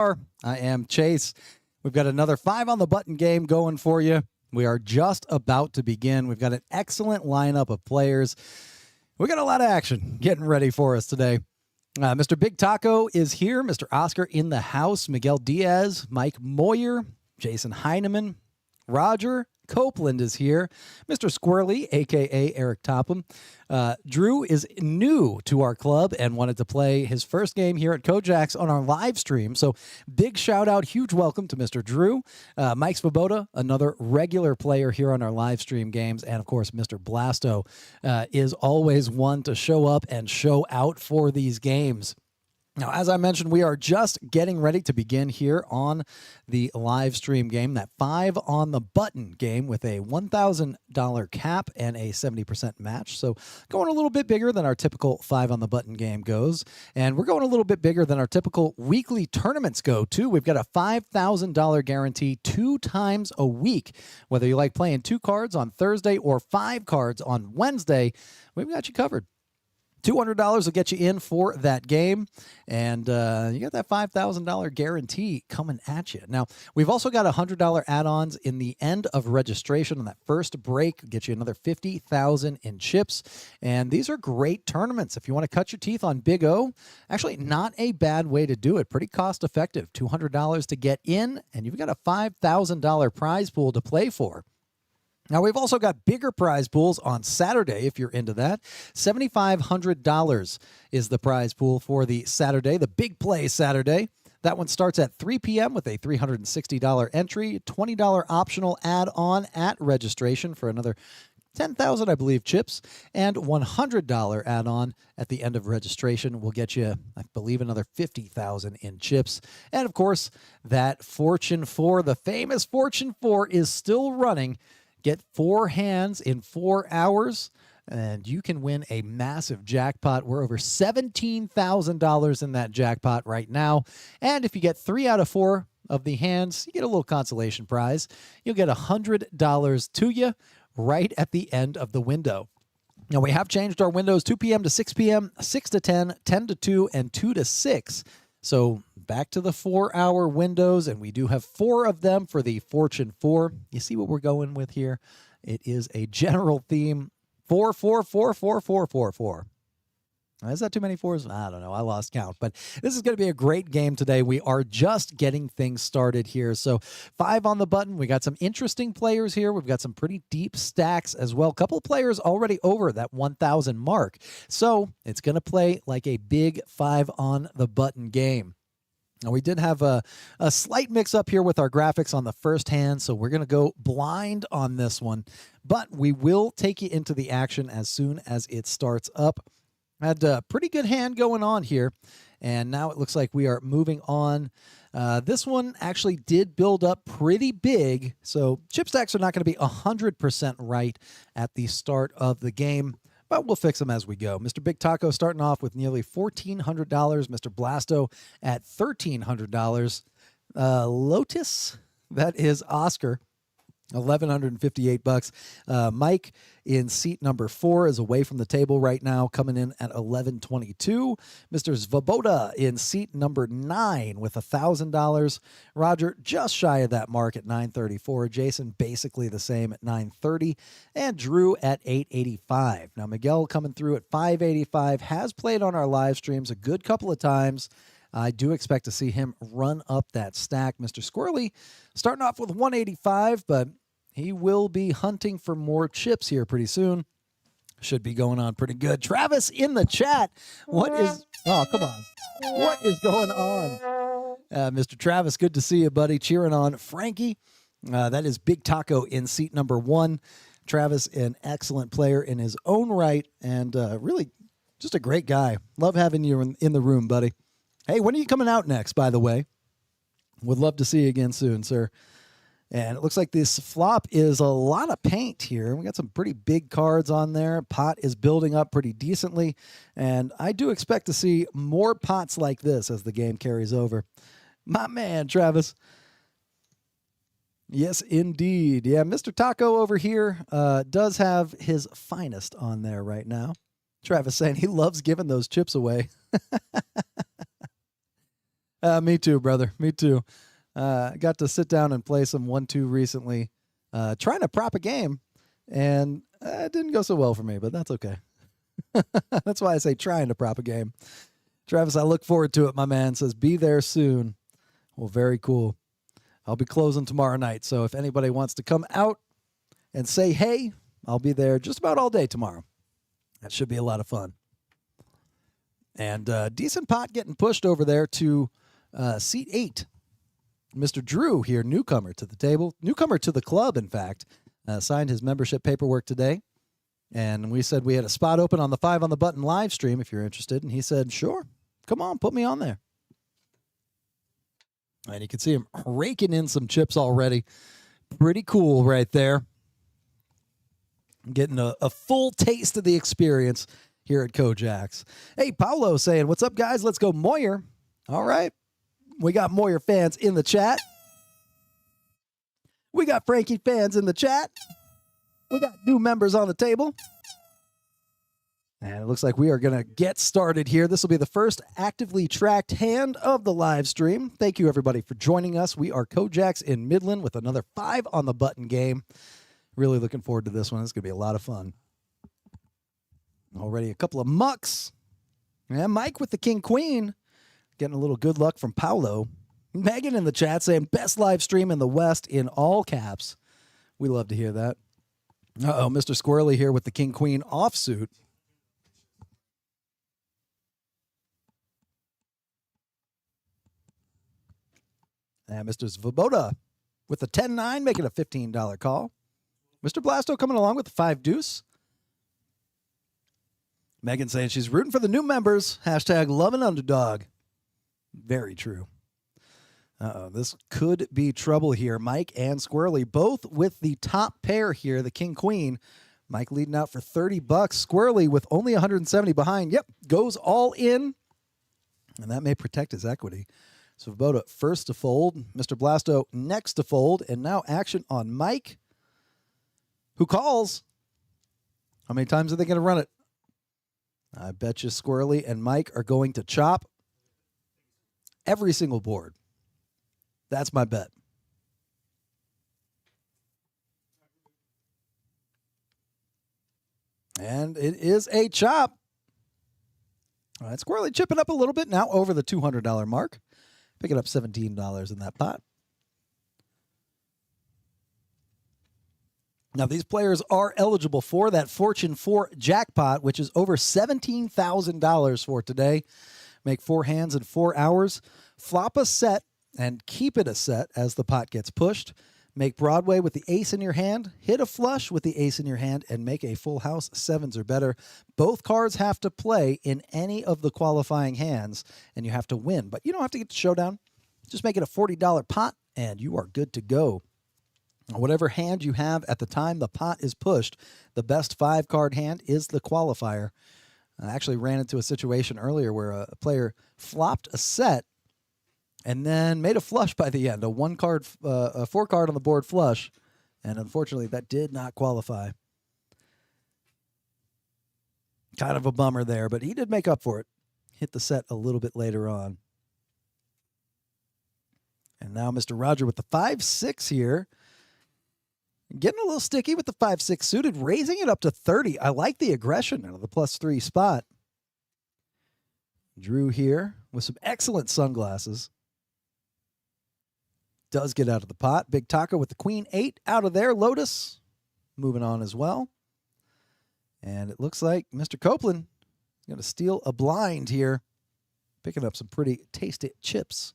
I am Chase. We've got another 5 on the button game going for you. We are just about to begin. We've got an excellent lineup of players. We got a lot of action getting ready for us today. Mr. Big Taco is here. Mr. Oscar in the house. Miguel Diaz, Mike Moyer, Jason Heineman, Roger Copeland is here. Mr. Squirrely, a.k.a. Eric Topham. Drew is new to our club and wanted to play his first game here at KoJack's on our live stream. So big shout out, huge welcome to Mr. Drew. Mike Svoboda, another regular player here on our live stream games. And, of course, Mr. Blasto is always one to show up and show out for these games. Now, as I mentioned, we are just getting ready to begin here on the live stream game, that 5 on the button game with a $1,000 cap and a 70% match. So going a little bit bigger than our typical 5 on the button game goes. And we're going a little bit bigger than our typical weekly tournaments go, too. We've got a $5,000 guarantee 2 times a week. Whether you like playing 2 cards on Thursday or 5 cards on Wednesday, we've got you covered. $200 will get you in for that game, and you got that $5,000 guarantee coming at you. Now, we've also got $100 add-ons in the end of registration on that first break. Get you another $50,000 in chips, and these are great tournaments. If you want to cut your teeth on Big O, actually not a bad way to do it. Pretty cost-effective. $200 to get in, and you've got a $5,000 prize pool to play for. Now, we've also got bigger prize pools on Saturday, if you're into that. $7,500 is the prize pool for the Saturday, the Big Play Saturday. That one starts at 3 p.m. with a $360 entry, $20 optional add-on at registration for another 10,000, I believe, chips, and $100 add-on at the end of registration will get you, I believe, another 50,000 in chips. And, of course, that Fortune 4, the famous Fortune 4, is still running. Get 4 hands in 4 hours, and you can win a massive jackpot. We're over $17,000 in that jackpot right now. And if you get 3 out of 4 of the hands, you get a little consolation prize. You'll get $100 to you right at the end of the window. Now, we have changed our windows 2 p.m. to 6 p.m., 6 to 10, 10 to 2, and 2 to 6. So back to the 4-hour windows, and we do have 4 of them for the Fortune 4. You see what we're going with here? It is a general theme. 4, 4, 4, 4, 4, 4, 4. Is that too many 4s? I don't know. I lost count. But this is going to be a great game today. We are just getting things started here. So 5 on the button. We got some interesting players here. We've got some pretty deep stacks as well. A couple of players already over that 1,000 mark. So it's going to play like a big 5 on the button game. Now, we did have a slight mix-up here with our graphics on the first hand, so we're going to go blind on this one. But we will take you into the action as soon as it starts up. Had a pretty good hand going on here, and now it looks like we are moving on. This one actually did build up pretty big, so chip stacks are not going to be 100% right at the start of the game, but we'll fix them as we go. Mr. Big Taco starting off with nearly $1,400. Mr. Blasto at $1,300. Lotus, that is Oscar. $1,158. Mike in seat number 4 is away from the table right now, coming in at $1,122. Mr. Svoboda in seat number 9 with $1,000. Roger just shy of that mark at $934. Jason basically the same at $930, and Drew at $885. Now Miguel coming through at $585. Has played on our live streams a good couple of times. I do expect to see him run up that stack. Mr. Squirrely starting off with $185, but he will be hunting for more chips here pretty soon. Should be going on pretty good. Travis in the chat. What is... Oh, come on. What is going on? Mr. Travis, good to see you, buddy. Cheering on Frankie. That is Big Taco in seat number 1. Travis, an excellent player in his own right, and really just a great guy. Love having you in the room, buddy. Hey, when are you coming out next, by the way? Would love to see you again soon, sir. And it looks like this flop is a lot of paint here. We got some pretty big cards on there. Pot is building up pretty decently. And I do expect to see more pots like this as the game carries over. My man, Travis. Yes, indeed. Yeah, Mr. Taco over here does have his finest on there right now. Travis saying he loves giving those chips away. Me too, brother. Me too. Got to sit down and play some 1-2 recently, trying to prop a game, and it didn't go so well for me, but that's okay. That's why I say trying to prop a game. Travis, I look forward to it, my man. Says, be there soon. Well, very cool. I'll be closing tomorrow night, so if anybody wants to come out and say hey, I'll be there just about all day tomorrow. That should be a lot of fun. And decent pot getting pushed over there to seat 8. Mr. Drew here, newcomer to the table, newcomer to the club, in fact, signed his membership paperwork today. And we said we had a spot open on the 5 on the Button live stream if you're interested. And he said, sure, come on, put me on there. And you can see him raking in some chips already. Pretty cool right there. Getting a full taste of the experience here at KoJack's. Hey, Paulo saying, what's up, guys? Let's go Moyer. All right. We got Moyer fans in the chat. We got Frankie fans in the chat. We got new members on the table. And it looks like we are going to get started here. This will be the first actively tracked hand of the live stream. Thank you, everybody, for joining us. We are KoJack's in Midland with another 5 on the Button game. Really looking forward to this one. It's going to be a lot of fun. Already a couple of mucks. And Mike with the King Queen. Getting a little good luck from Paulo. Megan in the chat saying, best live stream in the West in all caps. We love to hear that. Uh-oh, Mr. Squirrely here with the King Queen offsuit. And Mr. Svoboda with the 10-9, making a $15 call. Mr. Blasto coming along with the 5 deuce. Megan saying she's rooting for the new members. Hashtag love an underdog. Very true. Uh-oh, this could be trouble here. Mike and Squirrely both with the top pair here, the King Queen. Mike leading out for $30. Squirrely with only 170 behind. Yep, goes all in. And that may protect his equity. So Voboda first to fold. Mr. Blasto next to fold. And now action on Mike, who calls. How many times are they going to run it? I bet you Squirrely and Mike are going to chop every single board. That's my bet. And it is a chop. All right, Squirrely chipping up a little bit now over the $200 mark. Picking up $17 in that pot. Now, these players are eligible for that Fortune Four Jackpot, which is over $17,000 for today. Make 4 hands in 4 hours. Flop a set and keep it a set as the pot gets pushed. Make Broadway with the ace in your hand. Hit a flush with the ace in your hand and make a full house, 7s or better. Both cards have to play in any of the qualifying hands, and you have to win. But you don't have to get to showdown. Just make it a $40 pot, and you are good to go. Whatever hand you have at the time the pot is pushed, the best 5-card hand is the qualifier. I actually ran into a situation earlier where a player flopped a set and then made a flush by the end, a 4-card on the board flush, and unfortunately that did not qualify. Kind of a bummer there, but he did make up for it. Hit the set a little bit later on. And now Mr. Roger with the 5-6 here. Getting a little sticky with the 5-6 suited, raising it up to 30. I like the aggression out of the +3 spot. Drew here with some excellent sunglasses. Does get out of the pot. Big Taco with the Queen-8 out of there. Lotus moving on as well. And it looks like Mr. Copeland is going to steal a blind here. Picking up some pretty tasty chips.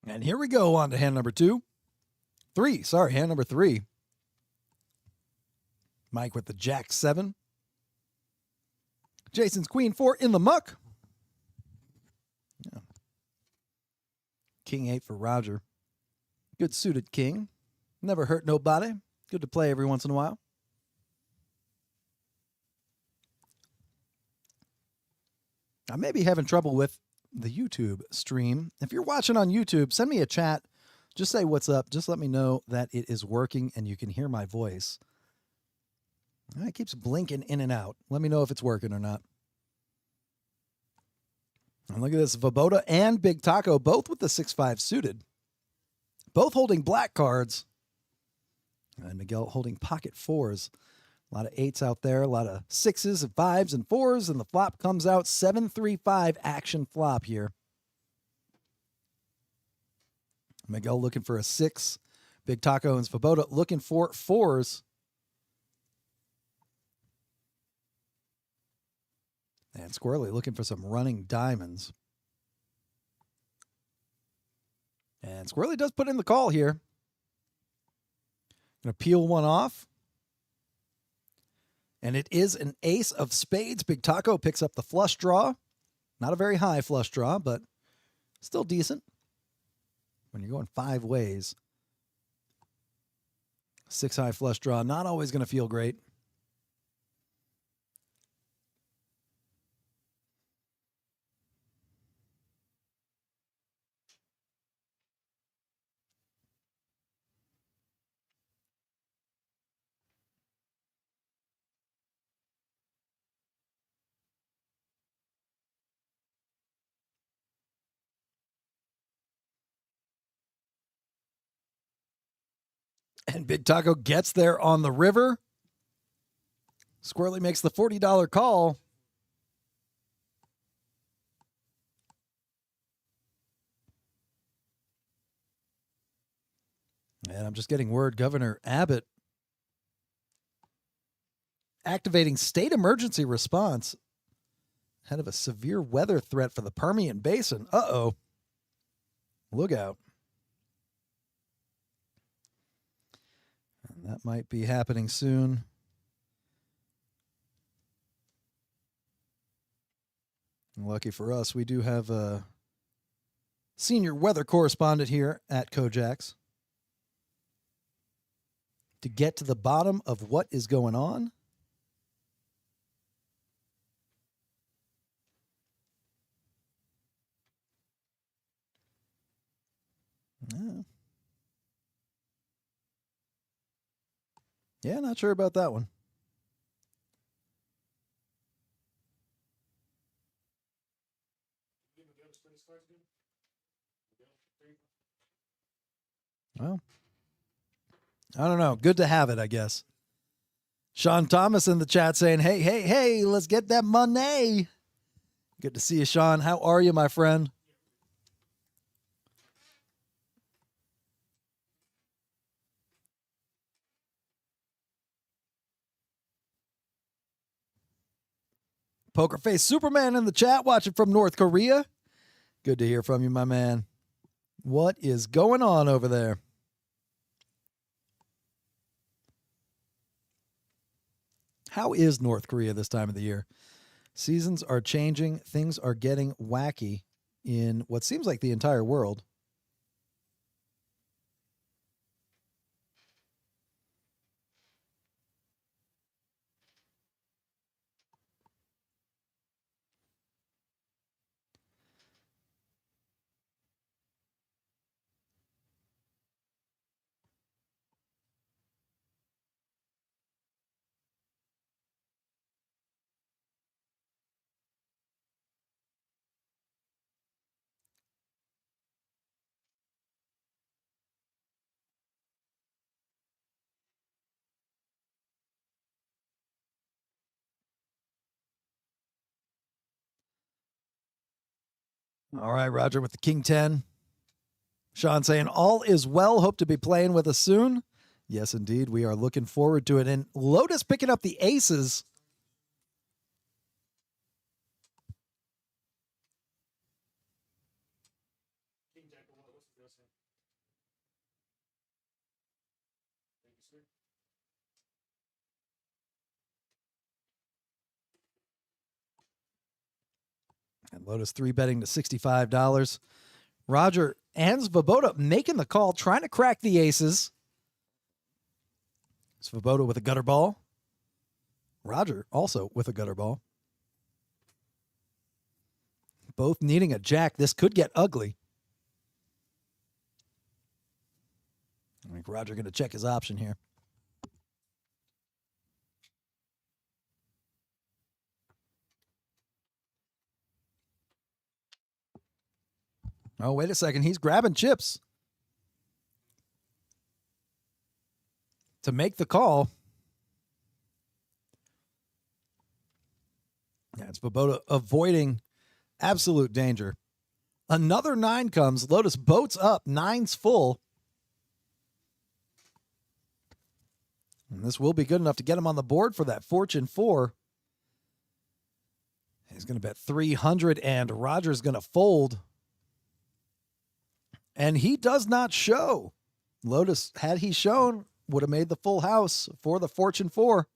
And here we go on to hand number 3. Hand number 3. Mike with the Jack-7. Jason's Queen-4 in the muck. King 8 for Roger. Good suited king. Never hurt nobody. Good to play every once in a while. I may be having trouble with the YouTube stream. If you're watching on YouTube, send me a chat. Just say what's up. Just let me know that it is working and you can hear my voice. It keeps blinking in and out. Let me know if it's working or not. And look at this. Vaboda and Big Taco, both with the 6-5 suited. Both holding black cards. And Miguel holding pocket 4s. A lot of 8s out there. A lot of 6s and 5s and 4s. And the flop comes out 7-3-5 action flop here. Miguel looking for a 6. Big Taco and Svoboda looking for 4s. And Squirrely looking for some running diamonds. And Squirrely does put in the call here. Going to peel one off. And it is an ace of spades. Big Taco picks up the flush draw. Not a very high flush draw, but still decent. When you're going 5 ways. 6 high flush draw, not always going to feel great. And Big Taco gets there on the river. Squirrely makes the $40 call. And I'm just getting word Governor Abbott activating state emergency response ahead of a severe weather threat for the Permian Basin. Uh-oh. Look out. And that might be happening soon. Lucky for us, we do have a senior weather correspondent here at KoJack's to get to the bottom of what is going on. Yeah, not sure about that one. Well, I don't know. Good to have it, I guess. Sean Thomas in the chat saying, hey, let's get that money. Good to see you, Sean. How are you, my friend? Poker Face Superman in the chat watching from North Korea. Good to hear from you, my man. What is going on over there? How is North Korea this time of the year? Seasons are changing. Things are getting wacky in what seems like the entire world. All right, Roger with the King 10. Sean saying, all is well. Hope to be playing with us soon. Yes, indeed. We are looking forward to it. And Lotus picking up the aces. And Lotus 3 betting to $65. Roger, And Svoboda making the call, trying to crack the aces. Svoboda with a gutter ball. Roger also with a gutter ball. Both needing a jack. This could get ugly. I think Roger going to check his option here. Oh, wait a second. He's grabbing chips to make the call. Yeah, it's Svoboda avoiding absolute danger. Another 9 comes. Lotus boats up. 9's full. And this will be good enough to get him on the board for that Fortune 4. He's going to bet 300, and Roger's going to fold. And he does not show. Lotus, had he shown, would have made the full house for the Fortune 4.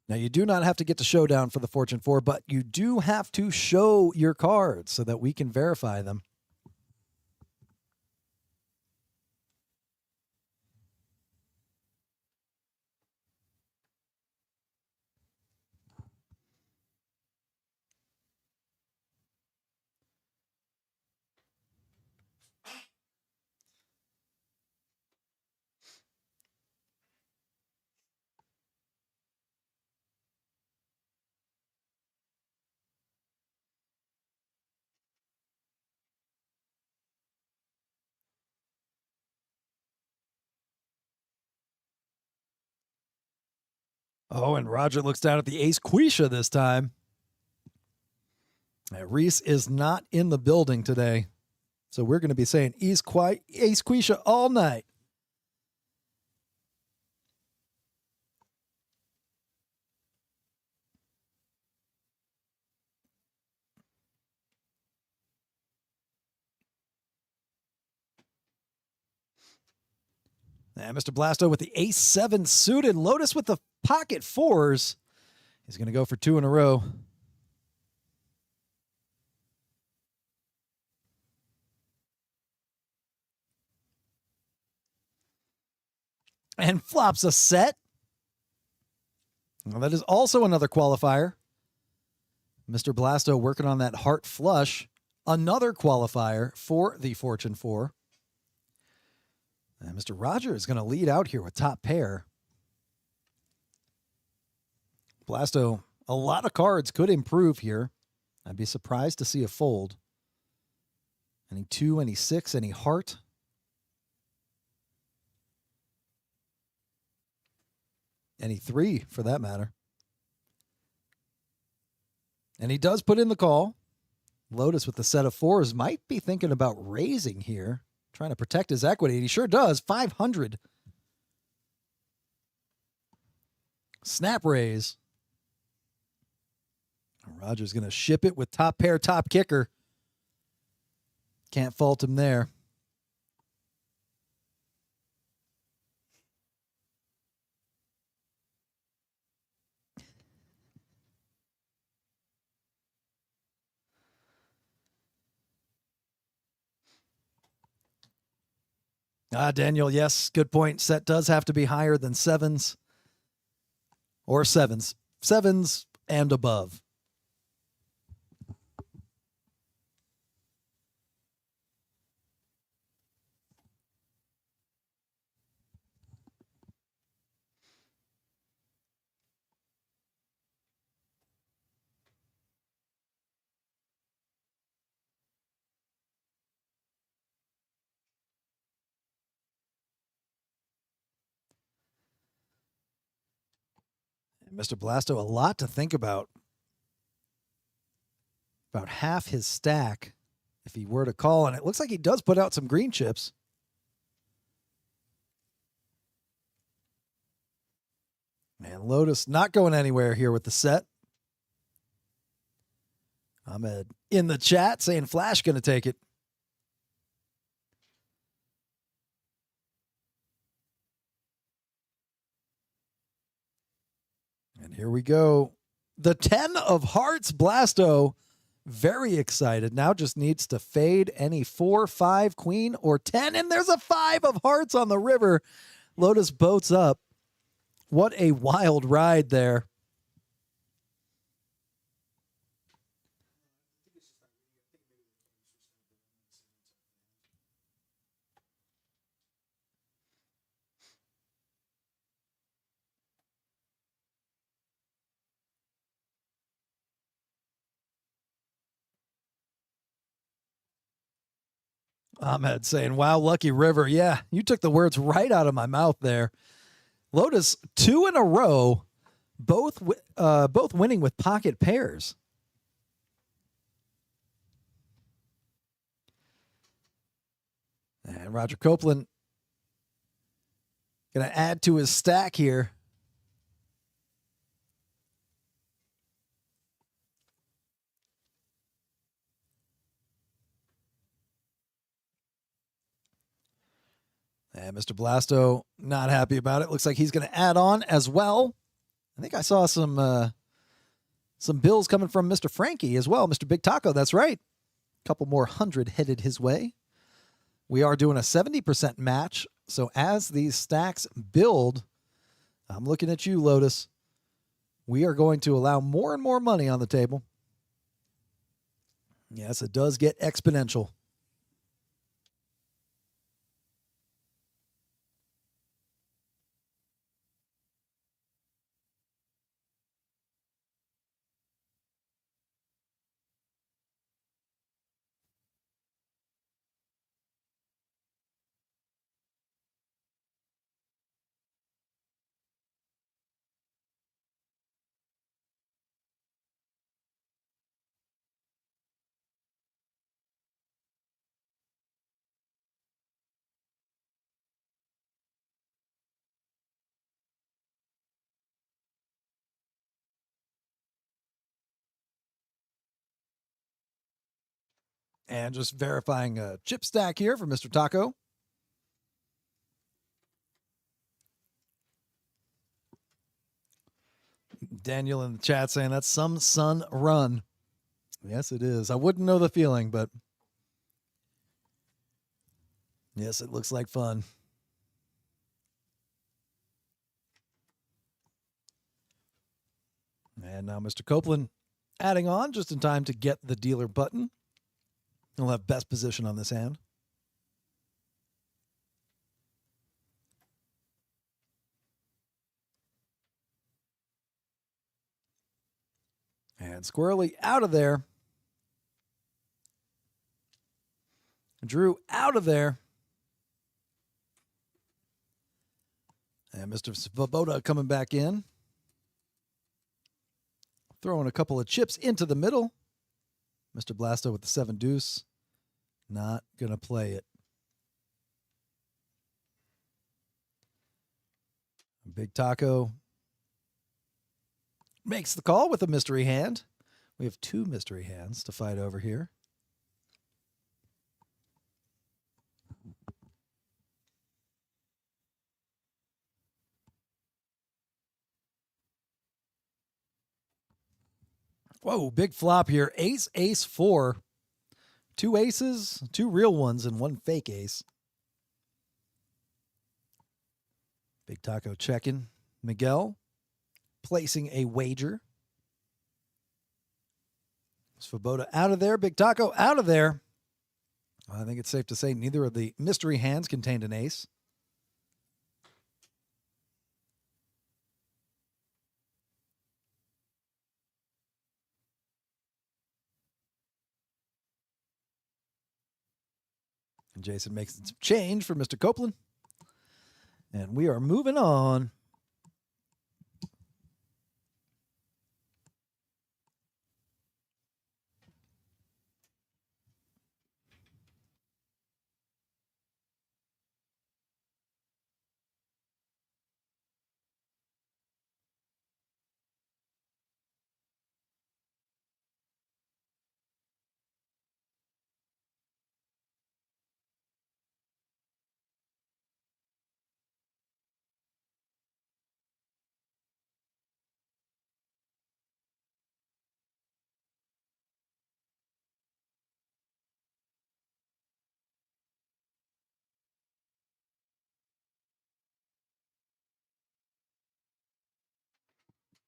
Now, you do not have to get to showdown for the Fortune 4, but you do have to show your cards so that we can verify them. Oh, and Roger looks down at the ace Quisha this time. Reese is not in the building today. So we're going to be saying ace Quisha all night. And Mr. Blasto with the ace-7 suited. Lotus with the pocket 4s. He's going to go for 2 in a row. And flops a set. Well, that is also another qualifier. Mr. Blasto working on that heart flush. Another qualifier for the Fortune 4. And Mr. Roger is going to lead out here with top pair. Blasto, a lot of cards could improve here. I'd be surprised to see a fold. Any 2, any 6, any heart. Any 3, for that matter. And he does put in the call. Lotus with the set of 4s might be thinking about raising here. Trying to protect his equity. And he sure does. 500. Snap raise. Roger's going to ship it with top pair, top kicker. Can't fault him there. Daniel, yes, good point. Set does have to be higher than 7s or 7s. 7s and above. Mr. Blasto, a lot to think about. About half his stack if he were to call, and it looks like he does put out some green chips. Man, Lotus not going anywhere here with the set. Ahmed in the chat saying Flash going to take it. And here we go. The 10 of hearts, Blasto. Very excited. Now just needs to fade any 4, 5, queen, or 10. And there's a 5 of hearts on the river. Lotus boats up. What a wild ride there. Ahmed saying, wow, lucky river. Yeah, you took the words right out of my mouth there. Lotus, 2 in a row, both winning with pocket pairs. And Roger Copeland going to add to his stack here. And Mr. Blasto not happy about it. Looks like he's going to add on as well. I think I saw some bills coming from Mr. Frankie as well. Mr. Big Taco, that's right. A couple more 100 headed his way. We are doing a 70% match. So as these stacks build, I'm looking at you, Lotus. We are going to allow more and more money on the table. Yes, it does get exponential. And just verifying a chip stack here for Mr. Taco. Daniel in the chat saying that's some sun run. Yes, it is. I wouldn't know the feeling, but yes, it looks like fun. And now Mr. Copeland adding on just in time to get the dealer button. He'll have best position on this hand. And Squirrely out of there. Drew out of there. And Mr. Svoboda coming back in. Throwing a couple of chips into the middle. Mr. Blasto with the 7 deuce. Not going to play it. Big Taco makes the call with a mystery hand. We have 2 mystery hands to fight over here. Whoa, big flop here. Ace, ace, 4. 2 aces, 2 real ones, and 1 fake ace. Big Taco checking. Miguel placing a wager. Svoboda out of there. Big Taco out of there. I think it's safe to say neither of the mystery hands contained an ace. And Jason makes some change for Mr. Copeland. And we are moving on.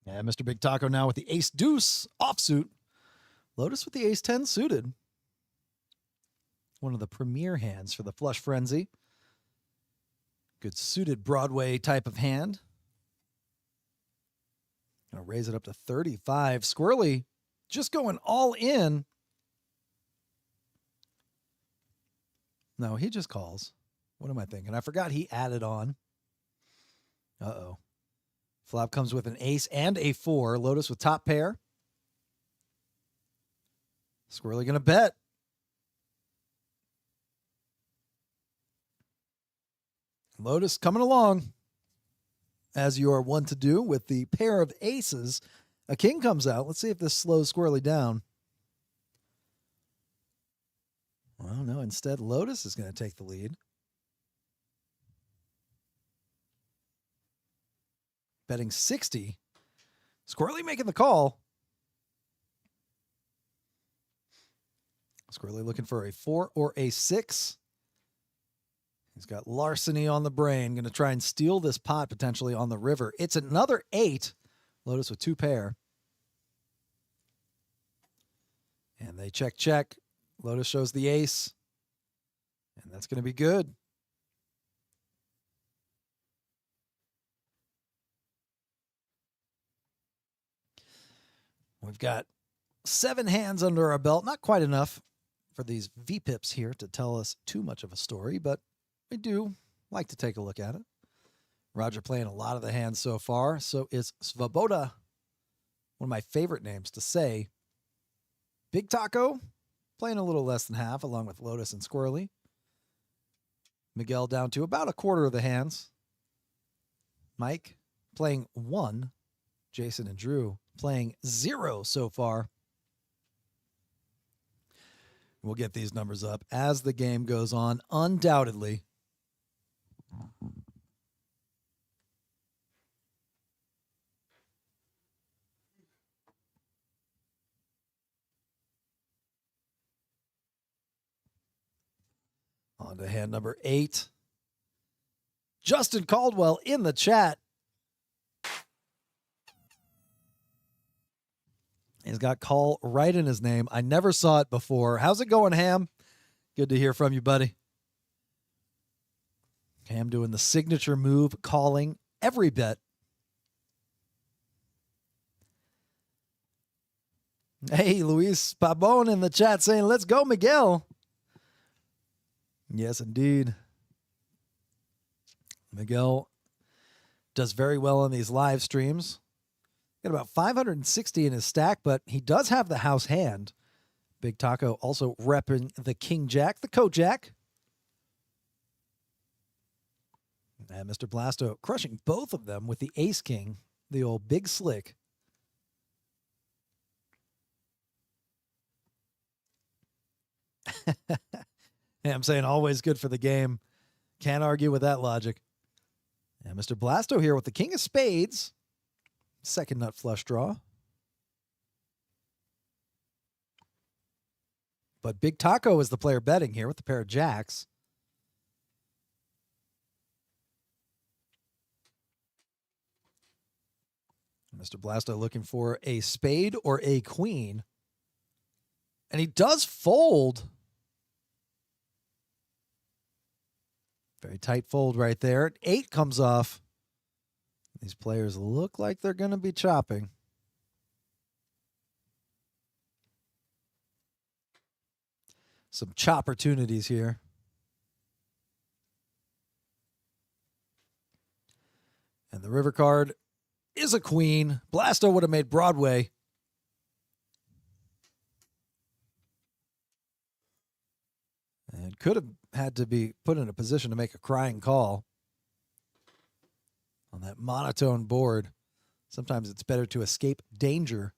Yeah, Mr. Big Taco now with the ace deuce offsuit. Lotus with the ace 10 suited. One of the premier hands for the flush frenzy. Good suited Broadway type of hand. Gonna raise it up to 35. Squirrely just going all in. No, he just calls. What am I thinking? I forgot he added on. Uh-oh. Flop comes with an ace and a 4. Lotus with top pair. Squirrely going to bet. Lotus coming along, as you are wont to do with the pair of aces. A king comes out. Let's see if this slows Squirrely down. Well, no, instead Lotus is going to take the lead. Betting 60. Squirrely making the call. Squirrely looking for a 4 or a 6. He's got larceny on the brain. Going to try and steal this pot potentially on the river. It's another 8. Lotus with 2 pair. And they check. Lotus shows the ace. And that's going to be good. We've got 7 hands under our belt. Not quite enough for these V-pips here to tell us too much of a story, but we do like to take a look at it. Roger playing a lot of the hands so far. So is Svoboda, one of my favorite names to say. Big Taco playing a little less than half, along with Lotus and Squirrely. Miguel down to about a quarter of the hands. Mike playing 1. Jason and Drew playing 0 so far. We'll get these numbers up as the game goes on, undoubtedly. On to hand number 8. Justin Caldwell in the chat. He's got call right in his name. I never saw it before. How's it going, Ham? Good to hear from you, buddy. Ham doing the signature move, calling every bet. Hey, Luis Pabon in the chat saying, let's go, Miguel. Yes, indeed. Miguel does very well on these live streams. Got about 560 in his stack, but he does have the house hand. Big Taco also repping the KingJack, the KoJack. And Mr. Blasto crushing both of them with the Ace King, the old Big Slick. Yeah, I'm saying always good for the game. Can't argue with that logic. And Mr. Blasto here with the King of Spades. Second nut flush draw. But Big Taco is the player betting here with the pair of jacks. Mr. Blasto looking for a spade or a queen. And he does fold. Very tight fold right there. 8 comes off. These players look like they're going to be chopping. Some chop opportunities here. And the river card is a queen. Blasto would have made Broadway. And could have had to be put in a position to make a crying call on that monotone board. Sometimes it's better to escape danger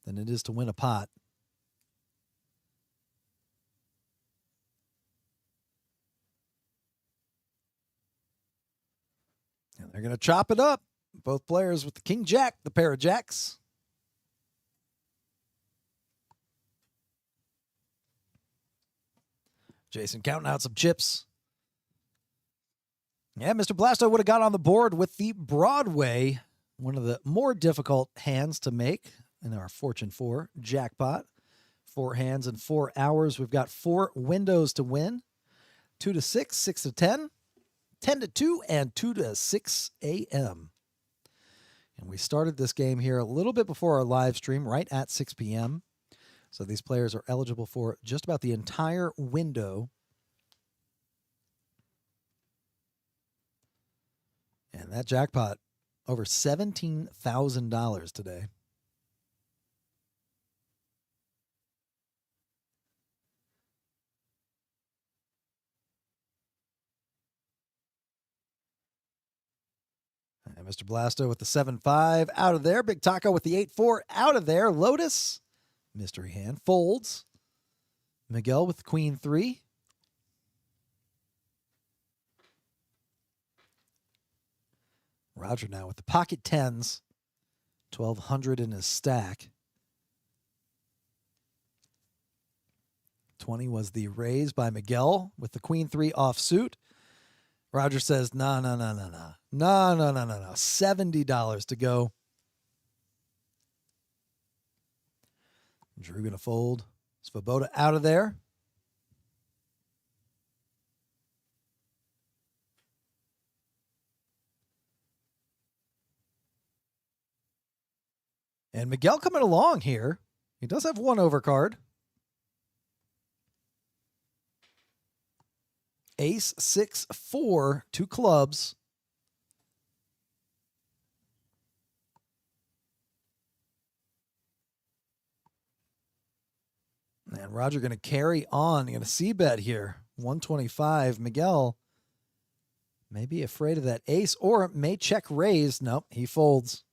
than it is to win a pot. And they're going to chop it up. Both players with the KingJack, the pair of jacks. Jason counting out some chips. Yeah, Mr. Blasto would have got on the board with the Broadway. one of the more difficult hands to make in our Fortune 4 Jackpot. 4 hands in 4 hours. We've got 4 windows to win. 2 to 6, 6 to 10, 10 to 2, and 2 to 6 a.m. And we started this game here a little bit before our live stream, right at 6 p.m. So these players are eligible for just about the entire window. And that jackpot, over $17,000 today. And Mr. Blasto with the 7-5 out of there. Big Taco with the 8-4 out of there. Lotus, mystery hand, folds. Miguel with the Queen 3. Roger now with the pocket 10s. 1,200 in his stack. 20 was the raise by Miguel with the Queen 3 offsuit. Roger says, no. $70 to go. Drew going to fold. Svoboda out of there. And Miguel coming along here. He does have one overcard. Ace, 6, 4, 2 clubs. And Roger going to carry on. Going to c-bet here. 125. Miguel may be afraid of that ace or may check raise. Nope, he folds.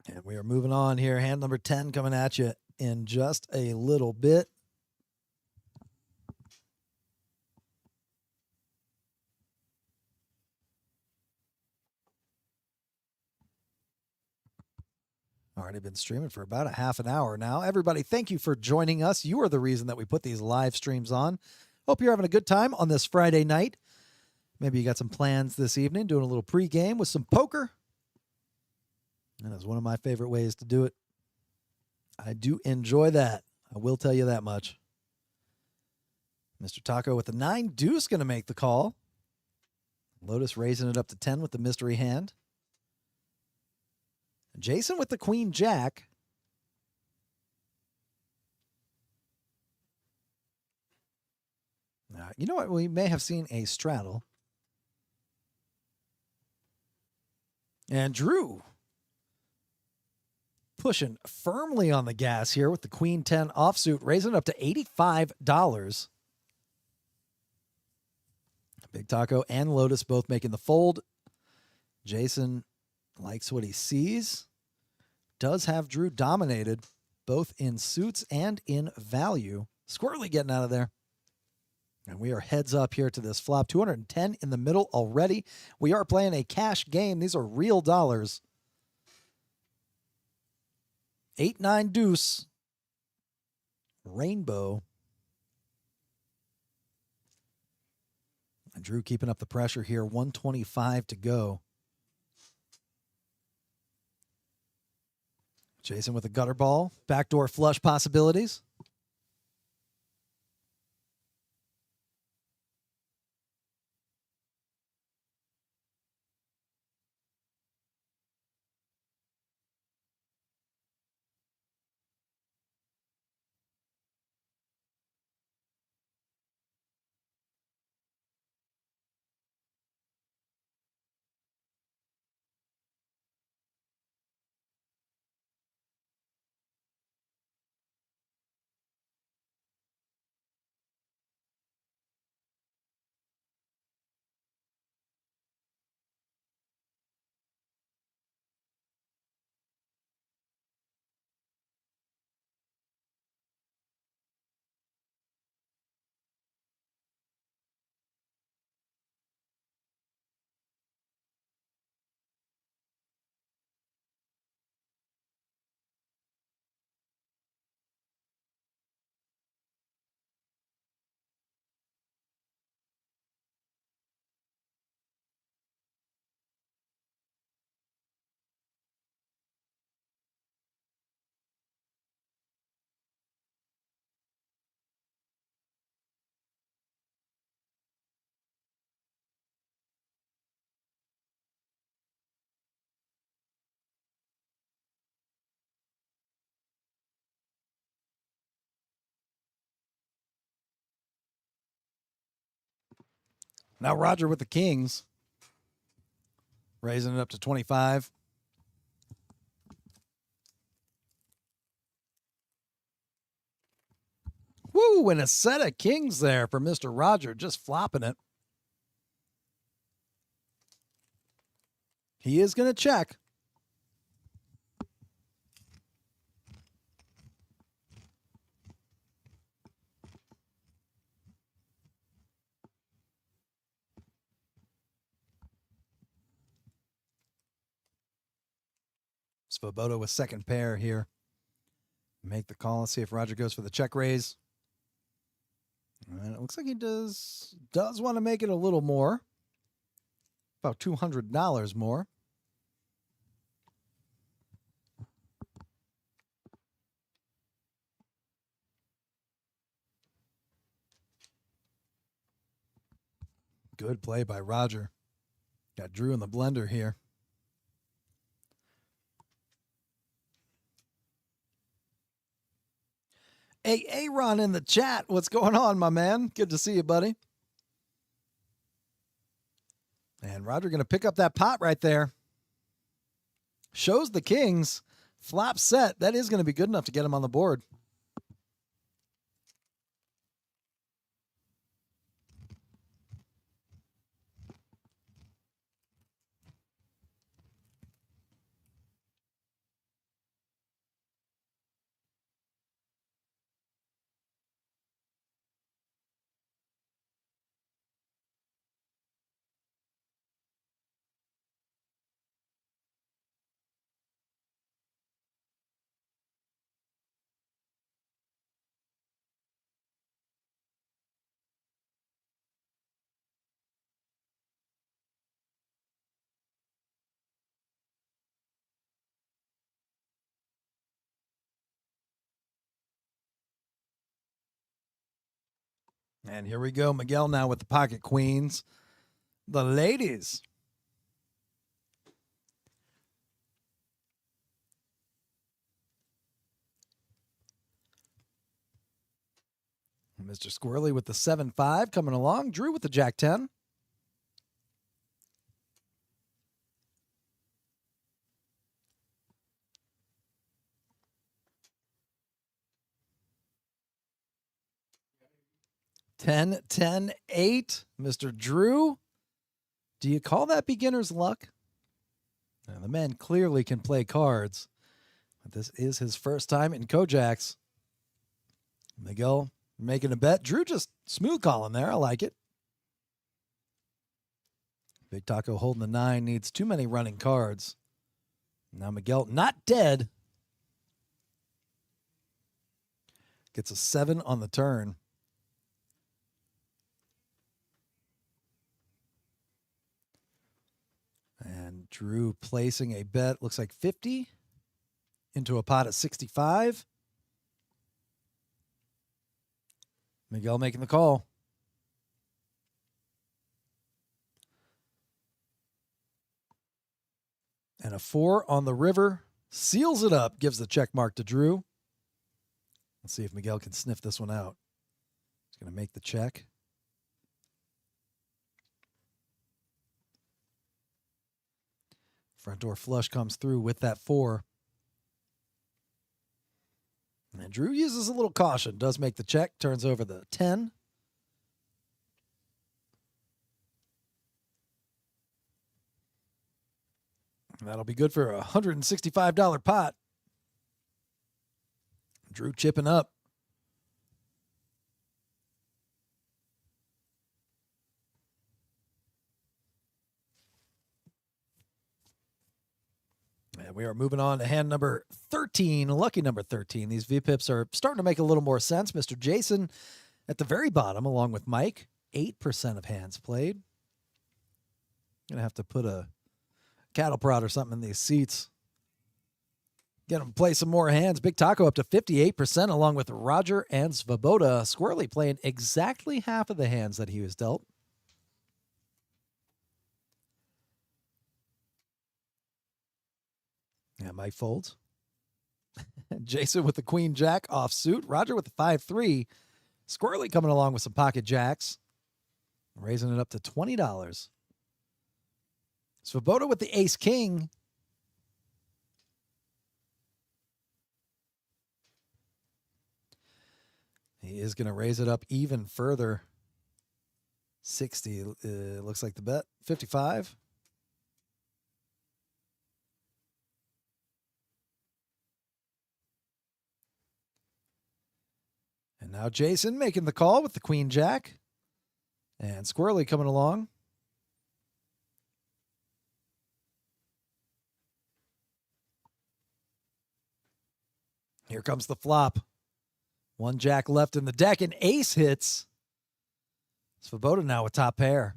And we are moving on here. Hand number 10 coming at you in just a little bit. Already been streaming for about a half an hour now. Everybody, thank you for joining us. You are the reason that we put these live streams on. Hope you're having a good time on this Friday night. Maybe you got some plans this evening, doing a little pregame with some poker. That is one of my favorite ways to do it. I do enjoy that. I will tell you that much. Mr. Taco with the 9 deuce going to make the call. Lotus raising it up to 10 with the mystery hand. Jason with the Queen Jack. You know what? We may have seen a straddle. And Drew pushing firmly on the gas here with the Queen 10 offsuit, raising it up to $85. Big Taco and Lotus both making the fold. Jason likes what he sees. Does have Drew dominated, both in suits and in value. Squirrely getting out of there. And we are heads up here to this flop. 210 in the middle already. We are playing a cash game. These are real dollars. 8-9 deuce. Rainbow. And Drew keeping up the pressure here. 125 to go. Jason with a gutter ball. Backdoor flush possibilities. Now Roger with the kings. Raising it up to 25. Woo, and a set of kings there for Mr. Roger, just flopping it. He is going to check. Svoboda with second pair here. Make the call. Let's see if Roger goes for the check raise. And it looks like he does want to make it a little more. About $200 more. Good play by Roger. Got Drew in the blender here. Hey, Aaron in the chat. What's going on, my man? Good to see you, buddy. And Roger going to pick up that pot right there. Shows the kings. Flop set. That is going to be good enough to get him on the board. And here we go. Miguel now with the pocket queens. The ladies. Mr. Squirrely with the 7-5 coming along. Drew with the Jack 10. Ten, 10, 8. Mr. Drew. Do you call that beginner's luck? Now, the man clearly can play cards. But this is his first time in KoJack's. Miguel making a bet. Drew just smooth calling there. I like it. Big Taco holding the 9. Needs too many running cards. Now Miguel not dead. Gets a 7 on the turn. And Drew placing a bet, looks like 50 into a pot at 65. Miguel making the call. And a 4 on the river. Seals it up, gives the check mark to Drew. Let's see if Miguel can sniff this one out. He's going to make the check. Front door flush comes through with that 4. And Drew uses a little caution. Does make the check. Turns over the 10. That'll be good for a $165 pot. Drew chipping up. And we are moving on to hand number 13, lucky number 13. These VPIPs are starting to make a little more sense. Mr. Jason at the very bottom, along with Mike, 8% of hands played. Gonna have to put a cattle prod or something in these seats. Get him to play some more hands. Big Taco up to 58%, along with Roger and Svoboda. Squirrely playing exactly half of the hands that he was dealt. Yeah, Mike folds. Jason with the Queen Jack offsuit. Roger with the 5-3. Squirrely coming along with some pocket jacks. Raising it up to $20. Svoboda with the ace-king. He is going to raise it up even further. 60 looks like the bet. 55. And now Jason making the call with the queen jack. And Squirrely coming along. Here comes the flop. One jack left in the deck, and ace hits. Svoboda now with top pair.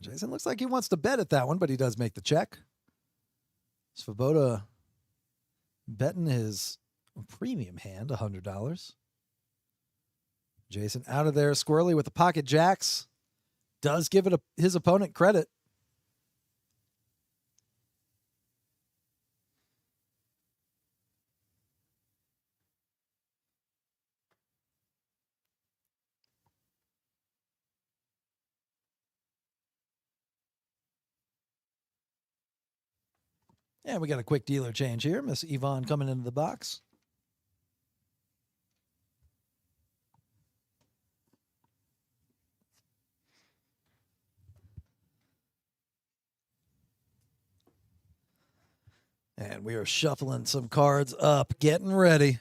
Jason looks like he wants to bet at that one, but he does make the check. Svoboda betting his premium hand, $100. Jason out of there. Squirrely with the pocket jacks. Does give it his opponent credit. And we got a quick dealer change here. Miss Yvonne coming into the box. And we are shuffling some cards up, getting ready.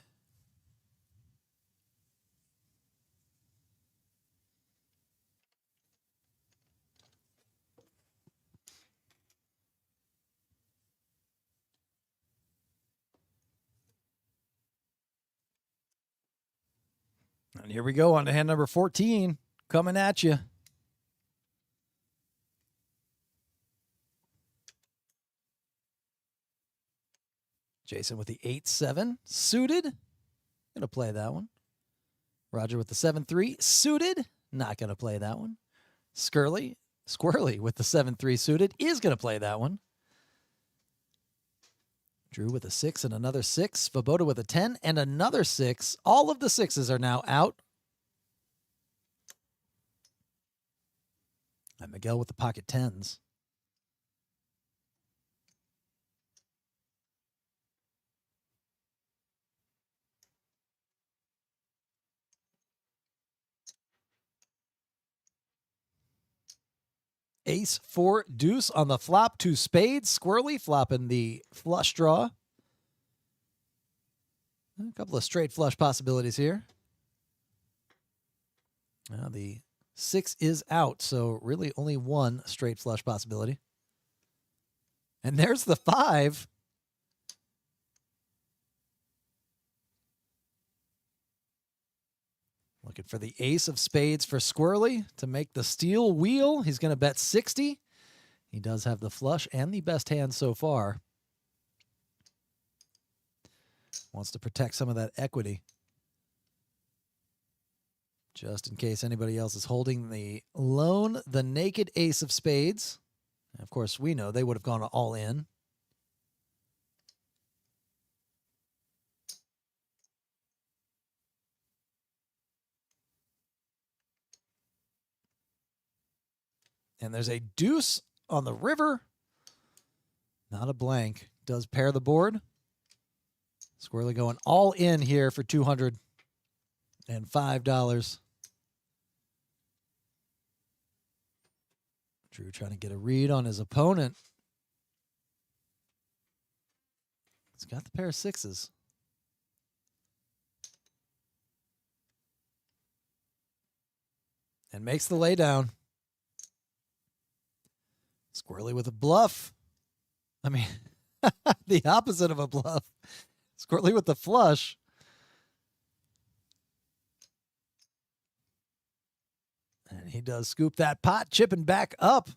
And here we go on to hand number 14, coming at you. Jason with the 8-7 suited. Gonna play that one. Roger with the 7-3 suited. Not gonna play that one. Squirrely with the 7-3 suited is gonna play that one. Drew with a 6 and another 6. Svoboda with a 10 and another 6. All of the 6s are now out. And Miguel with the pocket 10s. Ace, 4, deuce on the flop, 2 spades. Squirrely flopping the flush draw. A couple of straight flush possibilities here. Now the 6 is out, so really only one straight flush possibility. And there's the 5. Looking for the ace of spades for Squirrely to make the steel wheel. He's going to bet 60. He does have the flush and the best hand so far. Wants to protect some of that equity. Just in case anybody else is holding the naked ace of spades. And of course, we know they would have gone all in. And there's a deuce on the river. Not a blank. Does pair the board. Squirrely going all in here for $205. Drew trying to get a read on his opponent. He's got the pair of 6s. And makes the laydown. Squirrely with a bluff. I mean, the opposite of a bluff. Squirrely with the flush. And he does scoop that pot, chipping back up.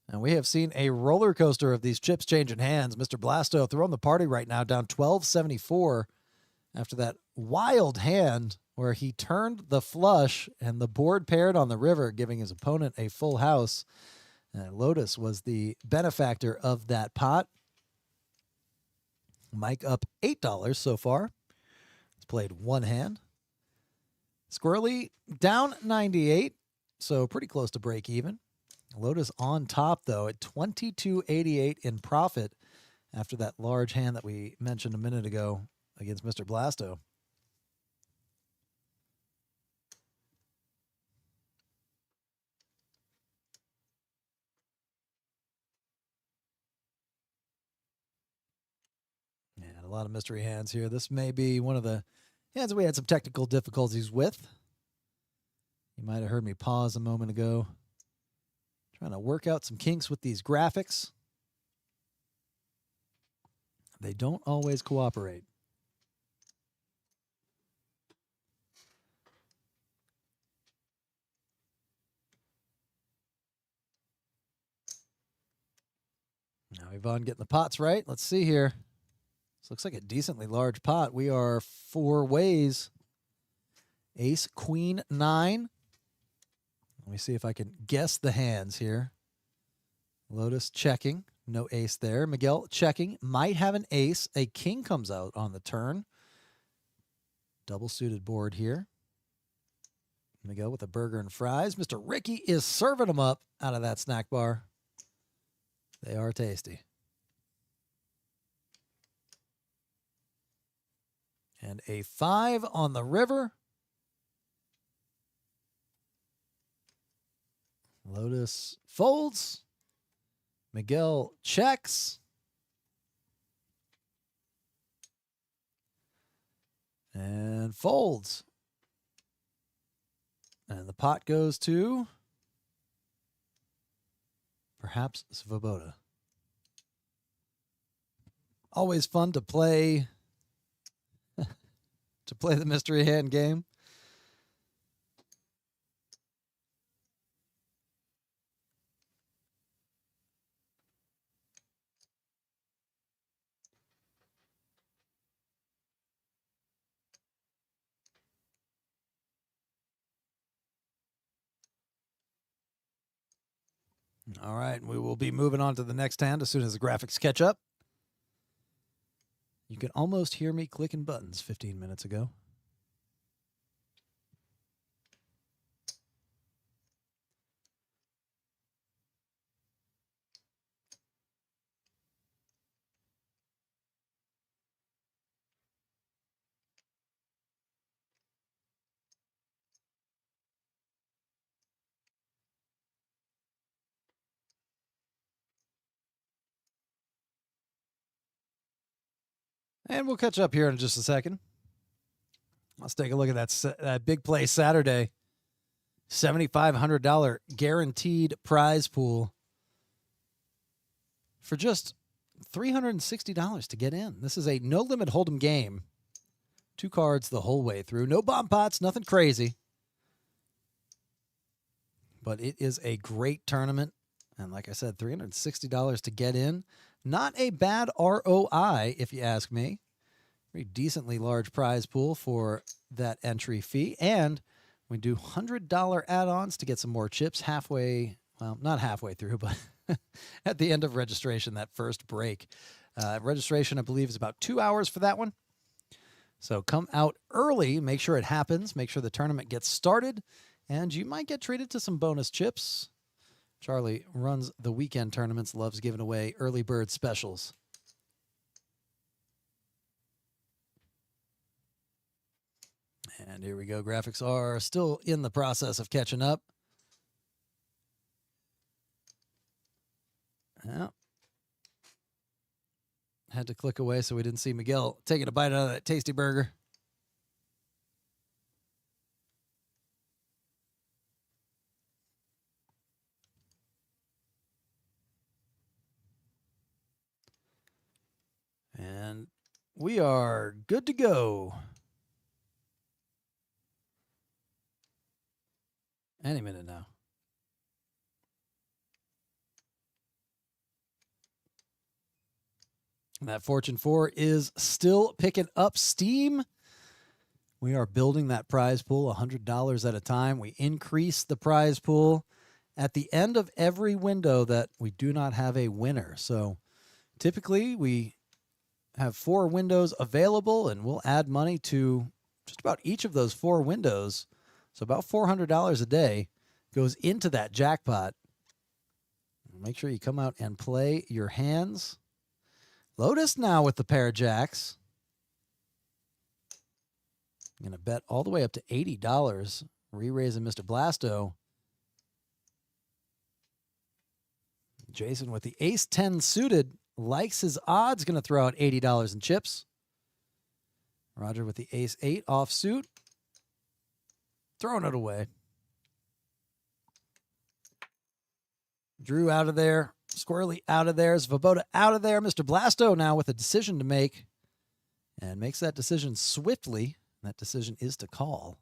And we have seen a roller coaster of these chips changing hands. Mr. Blasto throwing the party right now, down 1274 after that wild hand where he turned the flush and the board paired on the river, giving his opponent a full house. Lotus was the benefactor of that pot. Mike up $8 so far. He's played one hand. Squirrely down 98, so pretty close to break even. Lotus on top, though, at 22.88 in profit after that large hand that we mentioned a minute ago against Mr. Blasto. And a lot of mystery hands here. This may be one of the hands that we had some technical difficulties with. You might have heard me pause a moment ago. Trying to work out some kinks with these graphics. They don't always cooperate. Now Yvonne getting the pots right. Let's see here. This looks like a decently large pot. We are 4 ways. Ace, queen, 9. Let me see if I can guess the hands here. Lotus checking. No ace there. Miguel checking. Might have an ace. A king comes out on the turn. Double suited board here. Miguel with a burger and fries. Mr. Ricky is serving them up out of that snack bar. They are tasty. And a 5 on the river. Lotus folds. Miguel checks. And folds. And the pot goes to perhaps Svoboda. Always fun to play the mystery hand game. All right, we will be moving on to the next hand as soon as the graphics catch up. You could almost hear me clicking buttons 15 minutes ago. And we'll catch up here in just a second. Let's take a look at that big play Saturday. $7,500 guaranteed prize pool for just $360 to get in. This is a no-limit hold'em game. 2 cards the whole way through. No bomb pots, nothing crazy. But it is a great tournament. And like I said, $360 to get in. Not a bad ROI, if you ask me. Very decently large prize pool for that entry fee. And we do $100 add-ons to get some more chips halfway, well, not halfway through, but at the end of registration, that first break. Registration, I believe, is about 2 hours for that one. So come out early, make sure it happens, make sure the tournament gets started, and you might get treated to some bonus chips. Charlie runs the weekend tournaments, loves giving away early bird specials. And here we go. Graphics are still in the process of catching up. Yeah. Had to click away so we didn't see Miguel taking a bite out of that tasty burger. And we are good to go. Any minute now. And that Fortune 4 is still picking up steam. We are building that prize pool $100 at a time. We increase the prize pool at the end of every window that we do not have a winner. So typically we have 4 windows available, and we'll add money to just about each of those 4 windows So about $400 a day goes into that jackpot. Make sure you come out and play your hands. Lotus now with the pair of jacks. I'm going to bet all the way up to $80. Re-raising Mr. Blasto. Jason with the ace-10 suited. Likes his odds. Going to throw out $80 in chips. Roger with the ace-8 offsuit. Throwing it away. Drew out of there. Squirrely out of there. Svoboda out of there. Mr. Blasto now with a decision to make. And makes that decision swiftly. That decision is to call.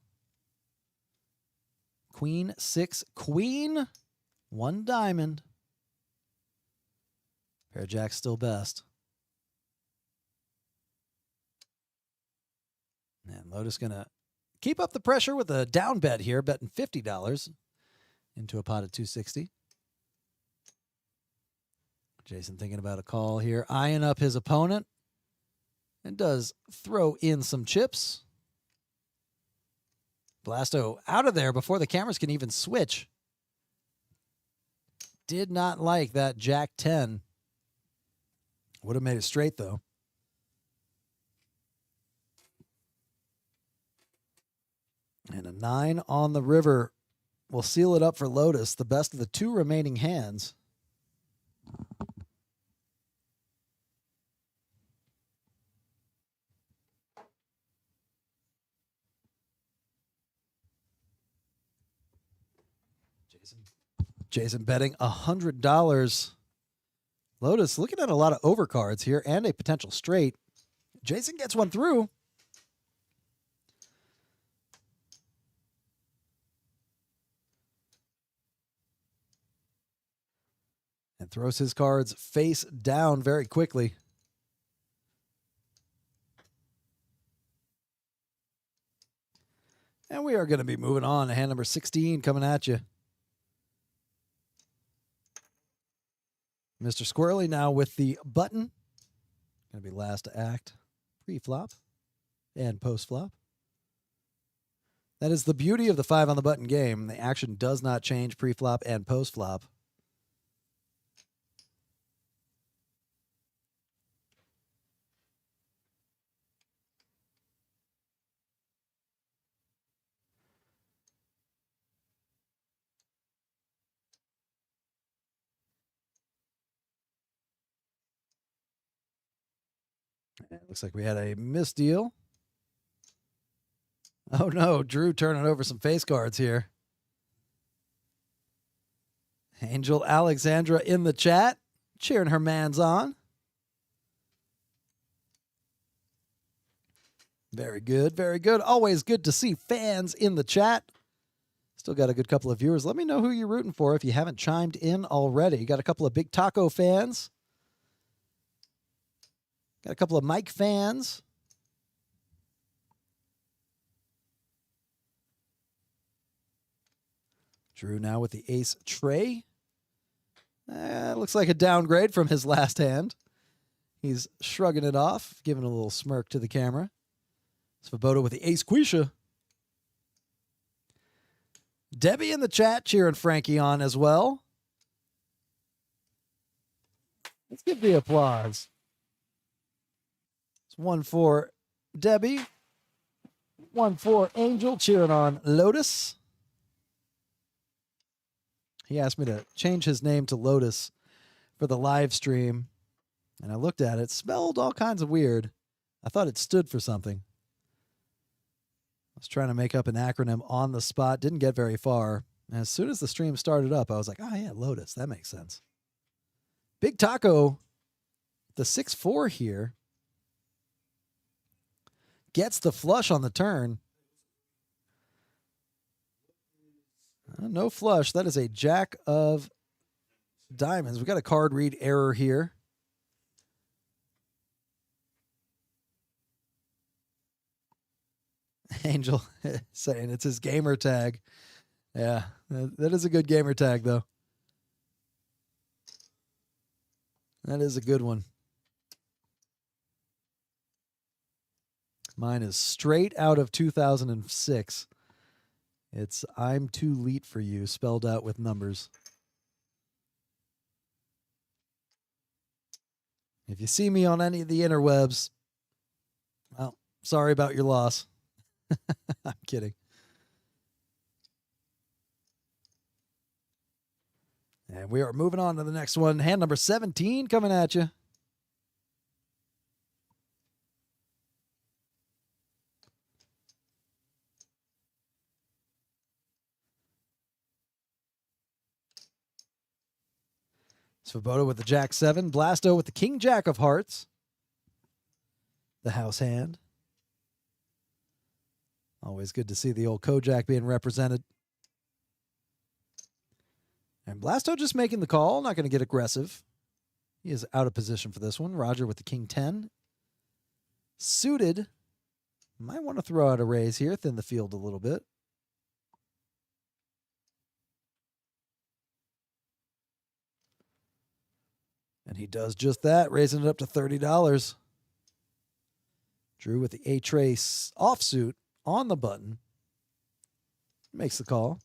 Queen, 6, queen. 1 diamond. Pair of jacks still best. And Lotus going to keep up the pressure with a down bet here, betting $50 into a pot of 260. Jason thinking about a call here, eyeing up his opponent, and does throw in some chips. Blasto out of there before the cameras can even switch. Did not like that Jack 10. Would have made it straight, though. And a 9 on the river will seal it up for Lotus, the best of the 2 remaining hands. Jason betting $100. Lotus looking at a lot of overcards here and a potential straight. Jason gets one through. And throws his cards face down very quickly. And we are going to be moving on to hand number 16 coming at you. Mr. Squirrely now with the button. Going to be last to act. Pre-flop and post-flop. That is the beauty of the 5 on the button game. The action does not change pre-flop and post-flop. It looks like we had a misdeal. Oh no, Drew turning over some face cards here. Angel Alexandra in the chat, cheering her mans on. Very good, very good. Always good to see fans in the chat. Still got a good couple of viewers. Let me know who you're rooting for if you haven't chimed in already. You got a couple of Big Taco fans. Got a couple of Mike fans. Drew now with the ace tray. Looks like a downgrade from his last hand. He's shrugging it off, giving a little smirk to the camera. Svoboda with the ace quisha. Debbie in the chat cheering Frankie on as well. Let's give the applause. It's 1 for Debbie. 1 for Angel cheering on Lotus. He asked me to change his name to Lotus for the live stream. And I looked at it. It spelled all kinds of weird. I thought it stood for something. I was trying to make up an acronym on the spot. Didn't get very far. And as soon as the stream started up, I was like, oh, yeah, Lotus. That makes sense. Big Taco, the 6-4 here, gets the flush on the turn. No flush. That is a jack of diamonds. We got a card read error here. Angel saying it's his gamer tag. Yeah, that is a good gamer tag, though. That is a good one. Mine is straight out of 2006. It's I'm too late for you, spelled out with numbers. If you see me on any of the interwebs, well, sorry about your loss. I'm kidding. And we are moving on to the next one. Hand number 17 coming at you. Svoboda with the Jack 7. Blasto with the King Jack of Hearts. The house hand. Always good to see the old KoJack being represented. And Blasto just making the call. Not going to get aggressive. He is out of position for this one. Roger with the King 10. Suited. Might want to throw out a raise here. Thin the field a little bit. And he does just that, raising it up to $30. Drew with the A-Trace offsuit on the button. Makes the call.